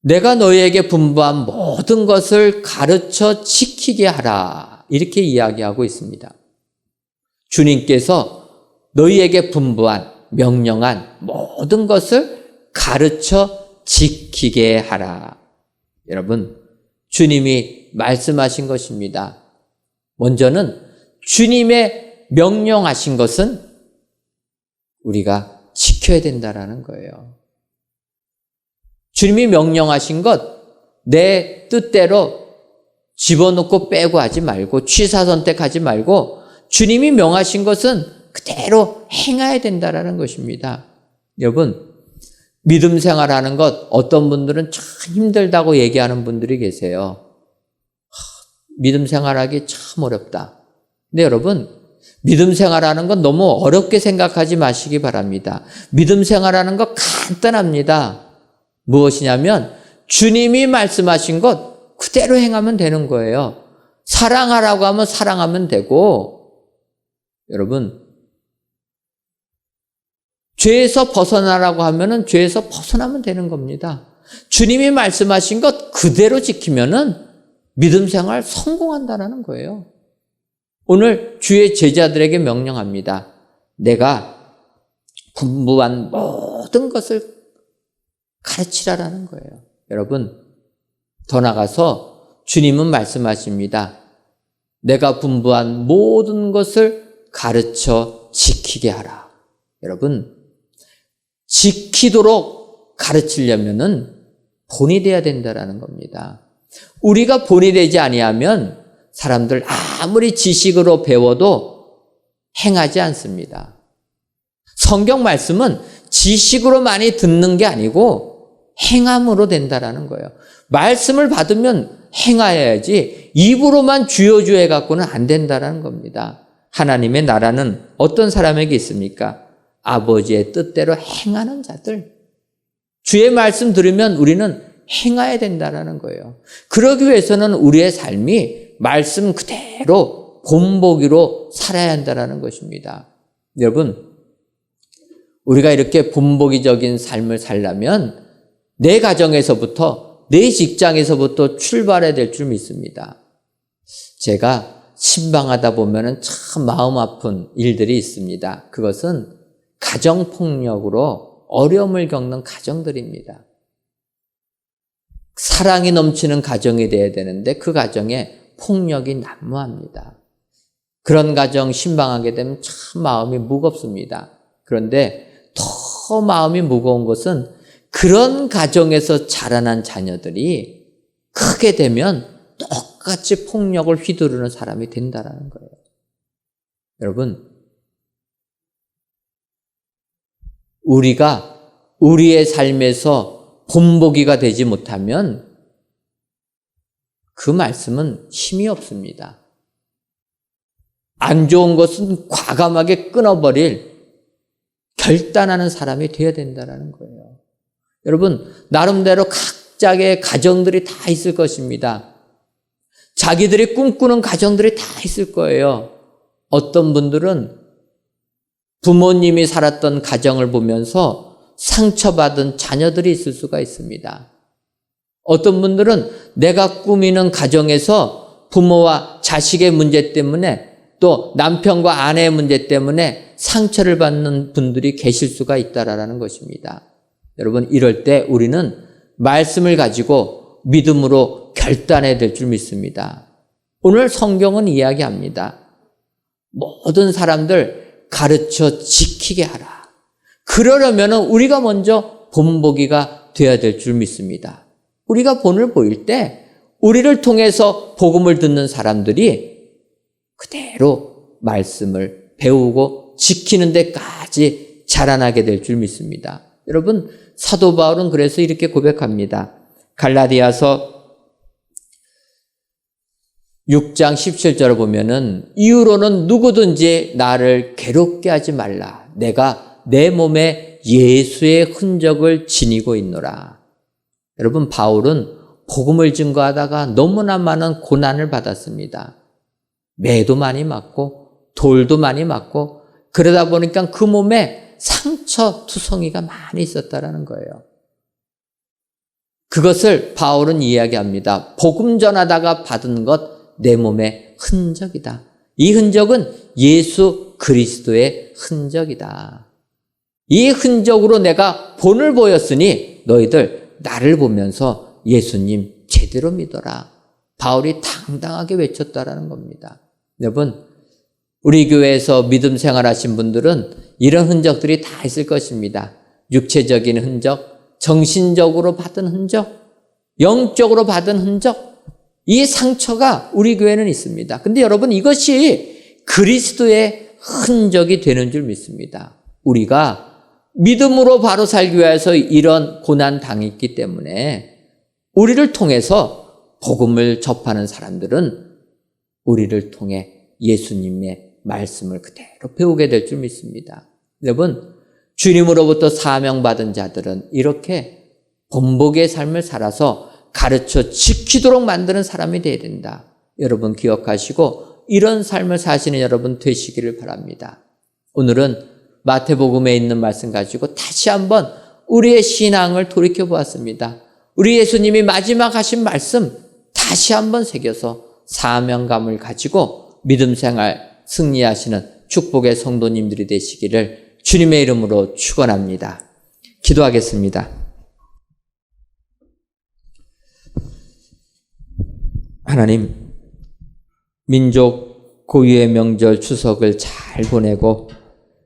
내가 너희에게 분부한 모든 것을 가르쳐 지키게 하라, 이렇게 이야기하고 있습니다. 주님께서 너희에게 분부한, 명령한 모든 것을 가르쳐 지키게 하라. 여러분, 주님이 말씀하신 것입니다. 먼저는 주님의 명령하신 것은 우리가 지켜야 된다라는 거예요. 주님이 명령하신 것, 내 뜻대로 집어넣고 빼고 하지 말고, 취사선택하지 말고, 주님이 명하신 것은 그대로 행해야 된다라는 것입니다. 여러분, 믿음 생활하는 것, 어떤 분들은 참 힘들다고 얘기하는 분들이 계세요. 믿음 생활하기 참 어렵다. 근데 여러분, 믿음 생활하는 건 너무 어렵게 생각하지 마시기 바랍니다. 믿음 생활하는 거 간단합니다. 무엇이냐면 주님이 말씀하신 것 그대로 행하면 되는 거예요. 사랑하라고 하면 사랑하면 되고, 여러분, 죄에서 벗어나라고 하면은 죄에서 벗어나면 되는 겁니다. 주님이 말씀하신 것 그대로 지키면은 믿음 생활 성공한다는 거예요. 오늘 주의 제자들에게 명령합니다. 내가 분부한 모든 것을 가르치라라는 거예요. 여러분, 더 나가서 주님은 말씀하십니다. 내가 분부한 모든 것을 가르쳐 지키게 하라. 여러분, 지키도록 가르치려면은 본이 돼야 된다라는 겁니다. 우리가 본이 되지 아니하면 사람들 아무리 지식으로 배워도 행하지 않습니다. 성경 말씀은 지식으로 많이 듣는 게 아니고 행함으로 된다라는 거예요. 말씀을 받으면 행하여야지 입으로만 주여 해갖고는 안 된다라는 겁니다. 하나님의 나라는 어떤 사람에게 있습니까? 아버지의 뜻대로 행하는 자들. 주의 말씀 들으면 우리는 행해야 된다는 거예요. 그러기 위해서는 우리의 삶이 말씀 그대로 본보기로 살아야 한다는 것입니다. 여러분, 우리가 이렇게 본보기적인 삶을 살려면 내 가정에서부터, 내 직장에서부터 출발해야 될 줄 믿습니다. 제가 신방하다 보면은 참 마음 아픈 일들이 있습니다. 그것은 가정폭력으로 어려움을 겪는 가정들입니다. 사랑이 넘치는 가정이 돼야 되는데 그 가정에 폭력이 난무합니다. 그런 가정 신방하게 되면 참 마음이 무겁습니다. 그런데 더 마음이 무거운 것은 그런 가정에서 자라난 자녀들이 크게 되면 똑같이 폭력을 휘두르는 사람이 된다는 거예요. 여러분, 우리가 우리의 삶에서 본보기가 되지 못하면 그 말씀은 힘이 없습니다. 안 좋은 것은 과감하게 끊어버릴 결단하는 사람이 되어야 된다는 거예요. 여러분, 나름대로 각자의 가정들이 다 있을 것입니다. 자기들이 꿈꾸는 가정들이 다 있을 거예요. 어떤 분들은 부모님이 살았던 가정을 보면서 상처받은 자녀들이 있을 수가 있습니다. 어떤 분들은 내가 꾸미는 가정에서 부모와 자식의 문제 때문에 또 남편과 아내의 문제 때문에 상처를 받는 분들이 계실 수가 있다라는 것입니다. 여러분, 이럴 때 우리는 말씀을 가지고 믿음으로 결단해야 될 줄 믿습니다. 오늘 성경은 이야기합니다. 모든 사람들 가르쳐 지키게 하라. 그러려면 우리가 먼저 본보기가 되어야 될 줄 믿습니다. 우리가 본을 보일 때 우리를 통해서 복음을 듣는 사람들이 그대로 말씀을 배우고 지키는 데까지 자라나게 될 줄 믿습니다. 여러분, 사도 바울은 그래서 이렇게 고백합니다. 갈라디아서 6장 17절을 보면은 이후로는 누구든지 나를 괴롭게 하지 말라. 내가 내 몸에 예수의 흔적을 지니고 있노라. 여러분, 바울은 복음을 증거하다가 너무나 많은 고난을 받았습니다. 매도 많이 맞고 돌도 많이 맞고 그러다 보니까 그 몸에 상처 투성이가 많이 있었다라는 거예요. 그것을 바울은 이야기합니다. 복음 전하다가 받은 것 내 몸의 흔적이다. 이 흔적은 예수 그리스도의 흔적이다. 이 흔적으로 내가 본을 보였으니 너희들 나를 보면서 예수님 제대로 믿어라. 바울이 당당하게 외쳤다라는 겁니다. 여러분, 우리 교회에서 믿음 생활하신 분들은 이런 흔적들이 다 있을 것입니다. 육체적인 흔적, 정신적으로 받은 흔적, 영적으로 받은 흔적, 이 상처가 우리 교회는 있습니다. 근데 여러분, 이것이 그리스도의 흔적이 되는 줄 믿습니다. 우리가 믿음으로 바로 살기 위해서 이런 고난 당했기 때문에 우리를 통해서 복음을 접하는 사람들은 우리를 통해 예수님의 말씀을 그대로 배우게 될 줄 믿습니다. 여러분, 주님으로부터 사명받은 자들은 이렇게 본보기의 삶을 살아서 가르쳐 지키도록 만드는 사람이 되어야 된다. 여러분 기억하시고 이런 삶을 사시는 여러분 되시기를 바랍니다. 오늘은 마태복음에 있는 말씀 가지고 다시 한번 우리의 신앙을 돌이켜 보았습니다. 우리 예수님이 마지막 하신 말씀 다시 한번 새겨서 사명감을 가지고 믿음 생활 승리하시는 축복의 성도님들이 되시기를 주님의 이름으로 축원합니다. 기도하겠습니다. 하나님, 민족 고유의 명절 추석을 잘 보내고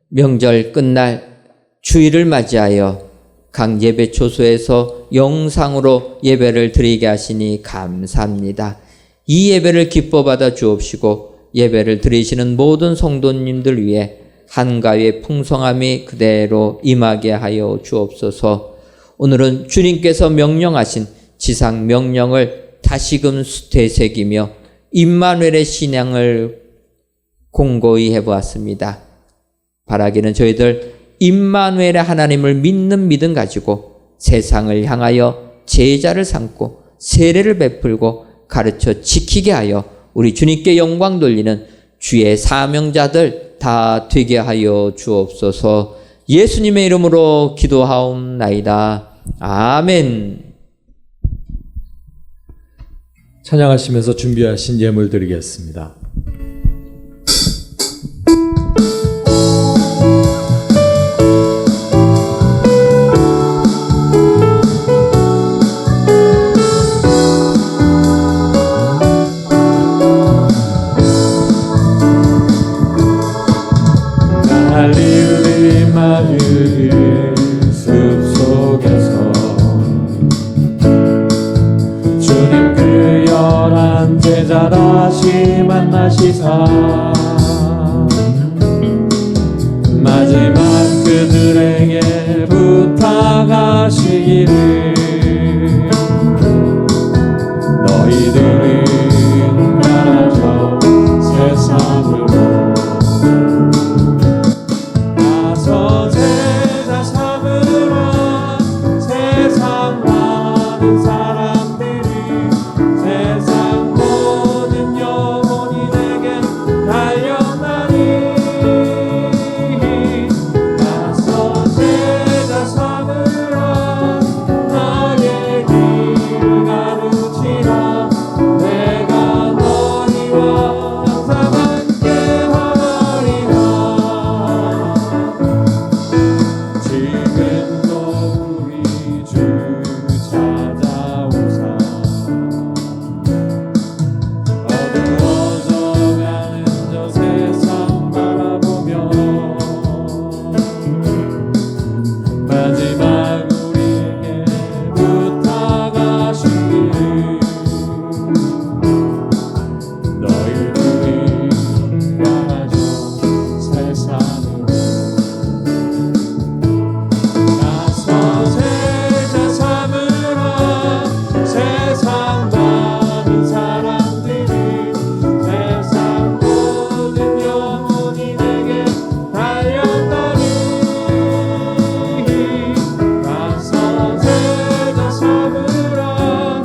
명절 끝날 주일을 맞이하여 각 예배 초소에서 영상으로 예배를 드리게 하시니 감사합니다. 이 예배를 기뻐 받아 주옵시고 예배를 드리시는 모든 성도님들 위해 한가위의 풍성함이 그대로 임하게 하여 주옵소서. 오늘은 주님께서 명령하신 지상 명령을 다시금 되새기며 임마누엘의 신앙을 공고히 해보았습니다. 바라기는 저희들 임마누엘의 하나님을 믿는 믿음 가지고 세상을 향하여 제자를 삼고 세례를 베풀고 가르쳐 지키게 하여 우리 주님께 영광 돌리는 주의 사명자들 다 되게 하여 주옵소서. 예수님의 이름으로 기도하옵나이다. 아멘. 찬양하시면서 준비하신 예물 드리겠습니다. 갈릴리 마을 숲속에서 주님 그 11 제자 다시 만나시사 마지막 그들에게 부탁하시기를 너희들은 나라져 세상으로 가서 제자 삼으라. 세상 많은 사람들이 세상 모든 영혼이 내게 달려나니 가서 제자 삼으라. 나의 길을 가르치라. 내가 너희와 항상 함께하리라. 지금도 우리 주 찾아오사 어두워져가는 저 세상 바라보며 마지막 우리에게 부탁하시기를 너희들이 나가죠 세상으로 가서 제자 삼으라. 세상 많은 사람들이 세상 모든 영혼이 내게 달려나니 가서 제자 삼으라.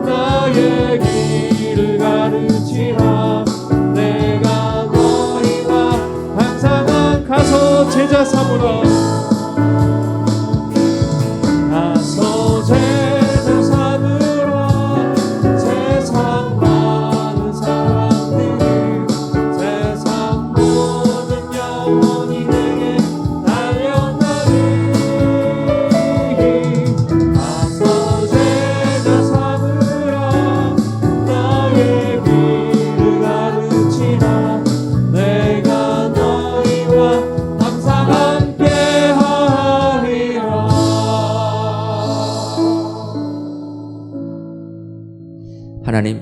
나의 길을 가르치라. 내가 너희와 항상 가서 제자 삼으라. 가서 제자 삼으라. 세상 많은 사람들이 세상 모든 영혼이 내게 달려나니 가서 제자 삼으라. 나의 길을 가르치라. 내가 너희와 항상 함께하리라. 하나님,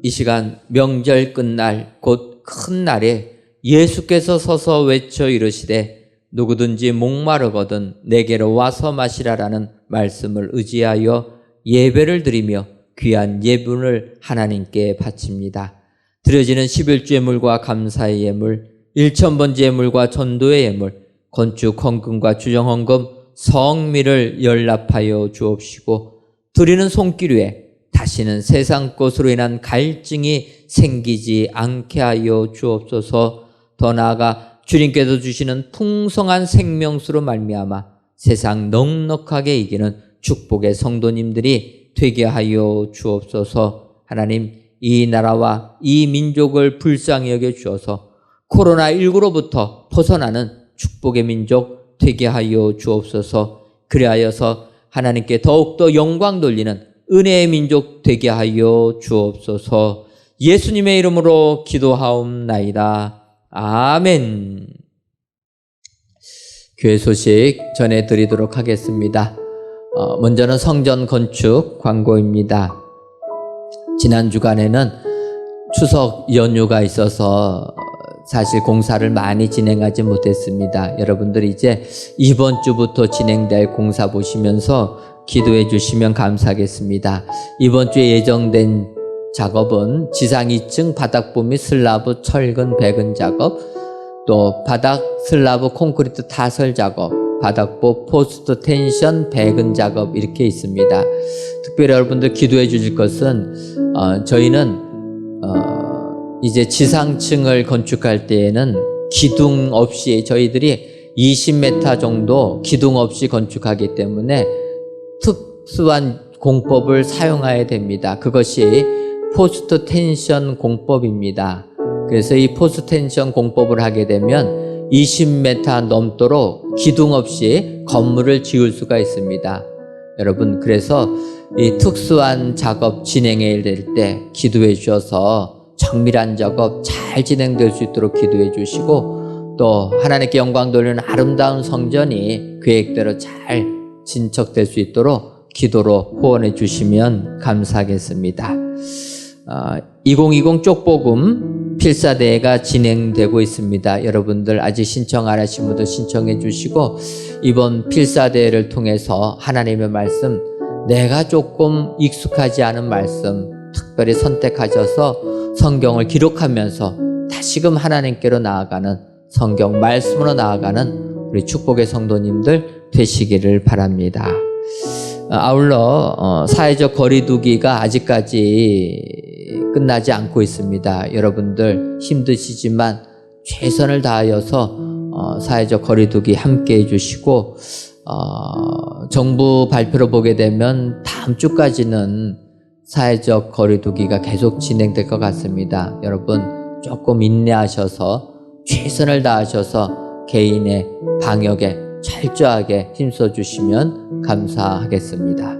이 시간 명절 끝날 곧 큰 날에 예수께서 서서 외쳐 이르시되 누구든지 목마르거든 내게로 와서 마시라라는 말씀을 의지하여 예배를 드리며 귀한 예물을 하나님께 바칩니다. 드려지는 11주 예물과 감사의 예물, 1,000번째 예물과 전도의 예물, 건축 헌금과 주정 헌금, 성미를 연락하여 주옵시고 드리는 손길 위에 다시는 세상 것으로 인한 갈증이 생기지 않게 하여 주옵소서. 더 나아가 주님께서 주시는 풍성한 생명수로 말미암아 세상 넉넉하게 이기는 축복의 성도님들이 되게 하여 주옵소서. 하나님, 이 나라와 이 민족을 불쌍히 여겨 주어서 코로나19로부터 벗어나는 축복의 민족 되게 하여 주옵소서. 그리하여서 하나님께 더욱더 영광 돌리는 은혜의 민족 되게 하여 주옵소서. 예수님의 이름으로 기도하옵나이다. 아멘. 교회 소식 전해드리도록 하겠습니다. 먼저는 성전 건축 광고입니다. 지난 주간에는 추석 연휴가 있어서 사실 공사를 많이 진행하지 못했습니다. 여러분들이 이제 이번 주부터 진행될 공사 보시면서 기도해 주시면 감사하겠습니다. 이번 주에 예정된 작업은 지상 2층 바닥부 및 슬라브 철근 배근 작업, 또 바닥 슬라브 콘크리트 타설 작업, 바닥부 포스트 텐션 배근 작업 이렇게 있습니다. 특별히 여러분들 기도해 주실 것은 저희는 이제 지상층을 건축할 때에는 기둥 없이 저희들이 20m 정도 기둥 없이 건축하기 때문에 특수한 공법을 사용해야 됩니다. 그것이 포스트 텐션 공법입니다. 그래서 이 포스트 텐션 공법을 하게 되면 20m 넘도록 기둥 없이 건물을 지을 수가 있습니다. 여러분, 그래서 이 특수한 작업 진행해야 될 때 기도해 주셔서 정밀한 작업 잘 진행될 수 있도록 기도해 주시고, 또 하나님께 영광 돌리는 아름다운 성전이 계획대로 잘 진척될 수 있도록 기도로 후원해 주시면 감사하겠습니다. 2020 쪽복음 필사대회가 진행되고 있습니다. 여러분들 아직 신청 안 하신 분들 신청해 주시고, 이번 필사대회를 통해서 하나님의 말씀, 내가 조금 익숙하지 않은 말씀 특별히 선택하셔서 성경을 기록하면서 다시금 하나님께로 나아가는, 성경 말씀으로 나아가는 우리 축복의 성도님들 되시기를 바랍니다. 아울러 사회적 거리두기가 아직까지 끝나지 않고 있습니다. 여러분들 힘드시지만 최선을 다하여서 사회적 거리두기 함께 해주시고, 정부 발표로 보게 되면 다음 주까지는 사회적 거리두기가 계속 진행될 것 같습니다. 여러분 조금 인내하셔서 최선을 다하셔서 개인의 방역에 철저하게 힘써 주시면 감사하겠습니다.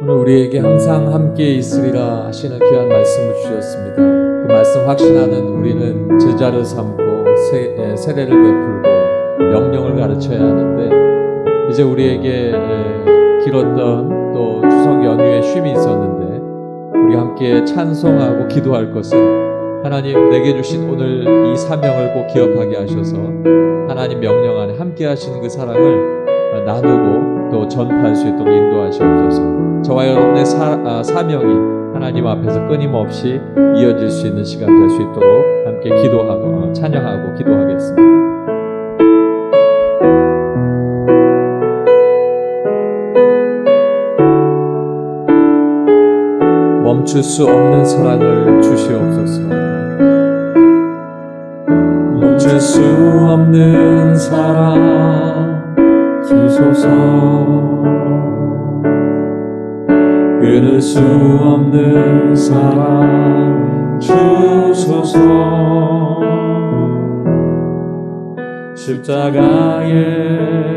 오늘 우리에게 항상 함께 있으리라 하시는 귀한 말씀을 주셨습니다. 그 말씀 확신하는 우리는 제자를 삼고 세례를 베풀고 명령을 가르쳐야 하는데, 이제 우리에게 길었던 또 추석 연휴에 쉼이 있었는데 우리 함께 찬송하고 기도할 것은, 하나님 내게 주신 오늘 이 사명을 꼭 기억하게 하셔서 하나님 명령 안에 함께 하시는 그 사랑을 나누고 또 전파할 수 있도록 인도하시옵소서. 저와 여러분의 사명이 하나님 앞에서 끊임없이 이어질 수 있는 시간 될 수 있도록 함께 기도하고 찬양하고 기도하겠습니다. 멈출 수 없는 사랑을 주시옵소서. 멈출 수 없는 사랑 주소서. 끊을 수 없는 사랑 주소서. 십자가에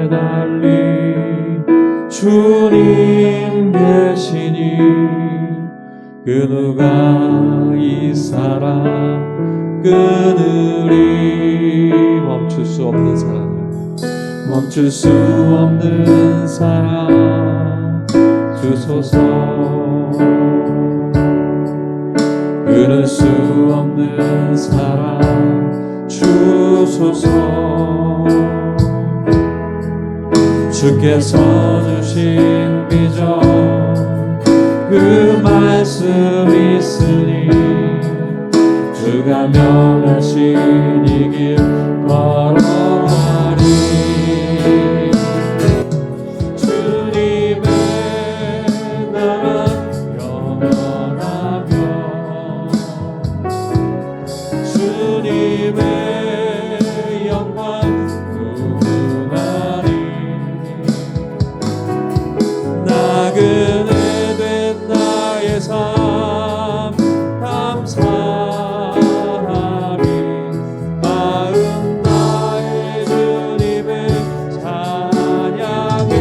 달린 주님 계시니 그 누가 이 사랑 끊으리. 멈출 수 없는 사랑을, 멈출 수 없는 사랑 주소서. 끊을 수 없는 사랑 주소서. 주께서 주신 비전 그 말씀 있으니 주가 명하신 이 길 걸어가리. 주님의 나라 영원하며 주님의 영광 무궁하리. 나그네 된 나의 삶 감사하리. 마음 나의 주님의 찬양해.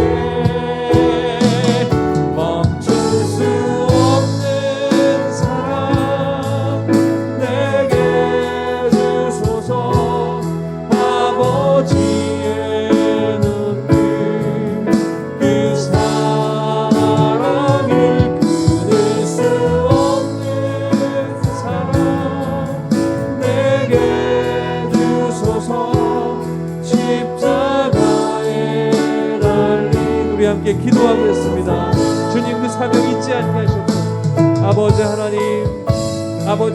멈출 수 없는 사랑 내게 주소서. 아버지의 눈빛 그 사랑을 끊을 수 없는 사랑 내게 주소서. 십자가에 달린 우리 함께 기도하겠습니다. 주님 그 사명 잊지 않게 하셔서 아버지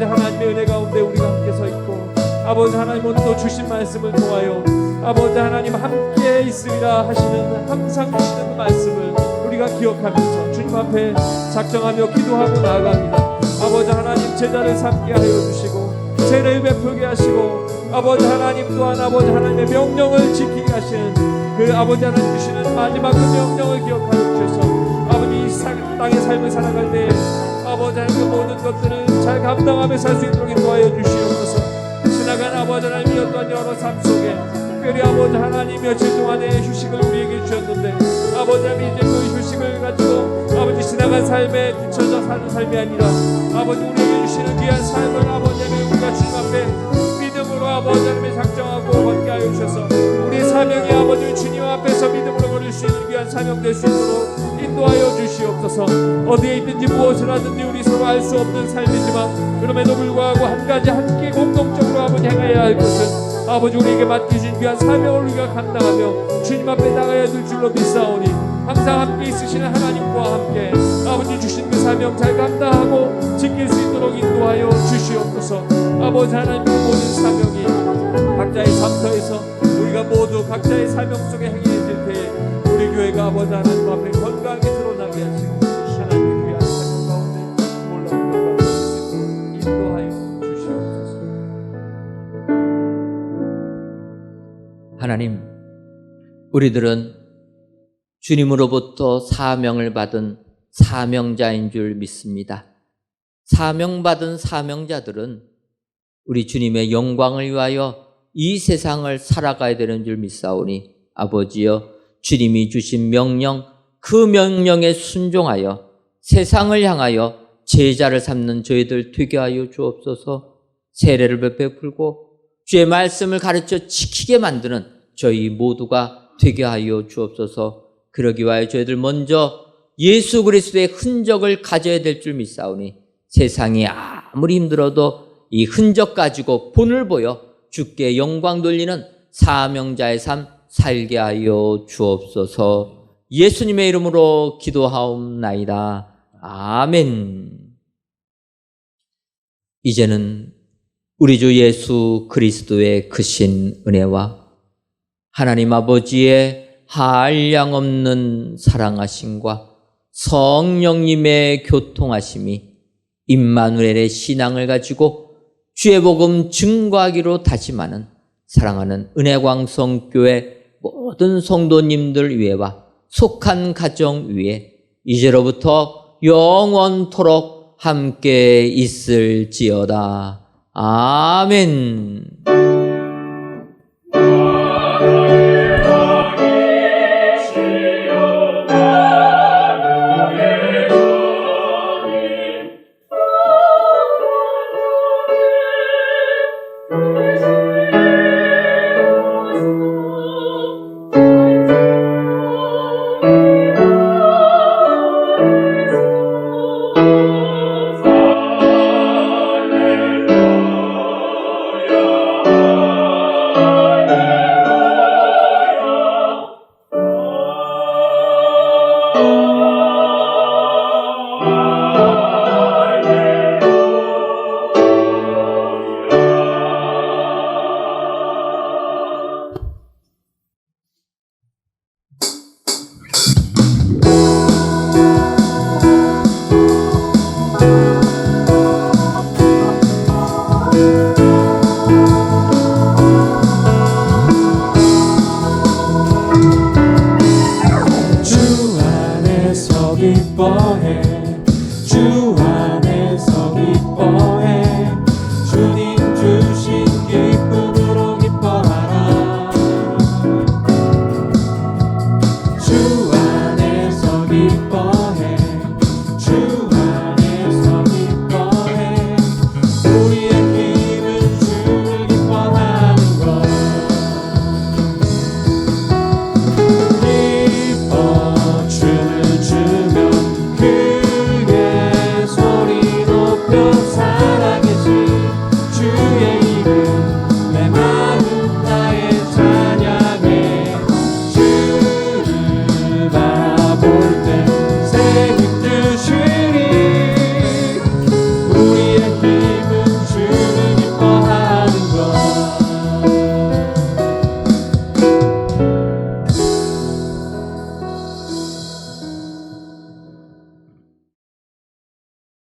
하나님의 은혜 가운데 우리가 함께 서 있고, 아버지 하나님 오늘도 주신 말씀을 통하여 아버지 하나님 함께 있으리라 하시는, 항상 주시는 그 말씀을 우리가 기억하면서 주님 앞에 작정하며 기도하고 나아갑니다. 아버지 하나님 제자를 삼게 하여 주시고 세례를 베풀게 하시고 아버지 하나님 또한 아버지 하나님의 명령을 지키게 하시는 그 아버지 하나님 주시는 마지막 그 명령을 기억하여 주셔서 아버지 이 땅의 삶을 살아갈 때 아버지 하나님 그 모든 것들을 잘 감당하며 살 수 있도록 인도하여 주시옵소서. 지나간 아버지 하나님 이었던 여러 삶 속에 특별히 아버지 하나님 며칠 동안의 휴식을 우리에게 주셨는데 아버지 하나님 이제 그 휴식을 가지고 아버지 지나간 삶에 뒤처져 사는 삶이 아니라 아버지 우리에게 주시는 귀한 삶을 아버지 하나님 우리가 주님 앞에 믿음으로 아버지 하나님의 작정하고 걷게 하여 주셔서 우리 사명이 아버지 주님 앞에서 믿음으로 걸을 수 있는 귀한 사명 될 수 있도록 인도하여 주시옵소서. 어디에 있든지 무엇을 하든지 우리 서로 알 수 없는 삶이지만 그럼에도 불구하고 한 가지 함께 공동적으로 아버지 행해야 할 것은 아버지 우리에게 맡기신 귀한 사명을 우리가 감당하며 주님 앞에 나가야 될 줄로 믿사오니 항상 함께 있으시는 하나님과 함께 아버지 주신 그 사명 잘 감당하고 지킬 수 있도록 인도하여 주시옵소서. 아버지 하나님 그 모든 사명이 각자의 삶터에서 우리가 모두 각자의 사명 속에 행해질 때에 우리 교회가 아버지 하나님 앞에 건강하게 드러나게 하시고 하나님의 귀한 사명 가운데 놀라운 결과를 수 있도록 인도하여 주시옵소서. 하나님, 우리들은 주님으로부터 사명을 받은 사명자인 줄 믿습니다. 사명받은 사명자들은 우리 주님의 영광을 위하여 이 세상을 살아가야 되는 줄 믿사오니 아버지여 주님이 주신 명령 그 명령에 순종하여 세상을 향하여 제자를 삼는 저희들 되게 하여 주옵소서. 세례를 베풀고 주의 말씀을 가르쳐 지키게 만드는 저희 모두가 되게 하여 주옵소서. 그러기 위하여 저희들 먼저 예수 그리스도의 흔적을 가져야 될 줄 믿사오니 세상이 아무리 힘들어도 이 흔적 가지고 본을 보여 주께 영광 돌리는 사명자의 삶 살게 하여 주옵소서. 예수님의 이름으로 기도하옵나이다. 아멘. 이제는 우리 주 예수 그리스도의 크신 은혜와 하나님 아버지의 한량없는 사랑하심과 성령님의 교통하심이 임마누엘의 신앙을 가지고 주의 복음 증거하기로 다짐하는 사랑하는 은혜광성교회 모든 성도님들 위에와 속한 가정 위에 이제로부터 영원토록 함께 있을지어다. 아멘. 기뻐해 주 안에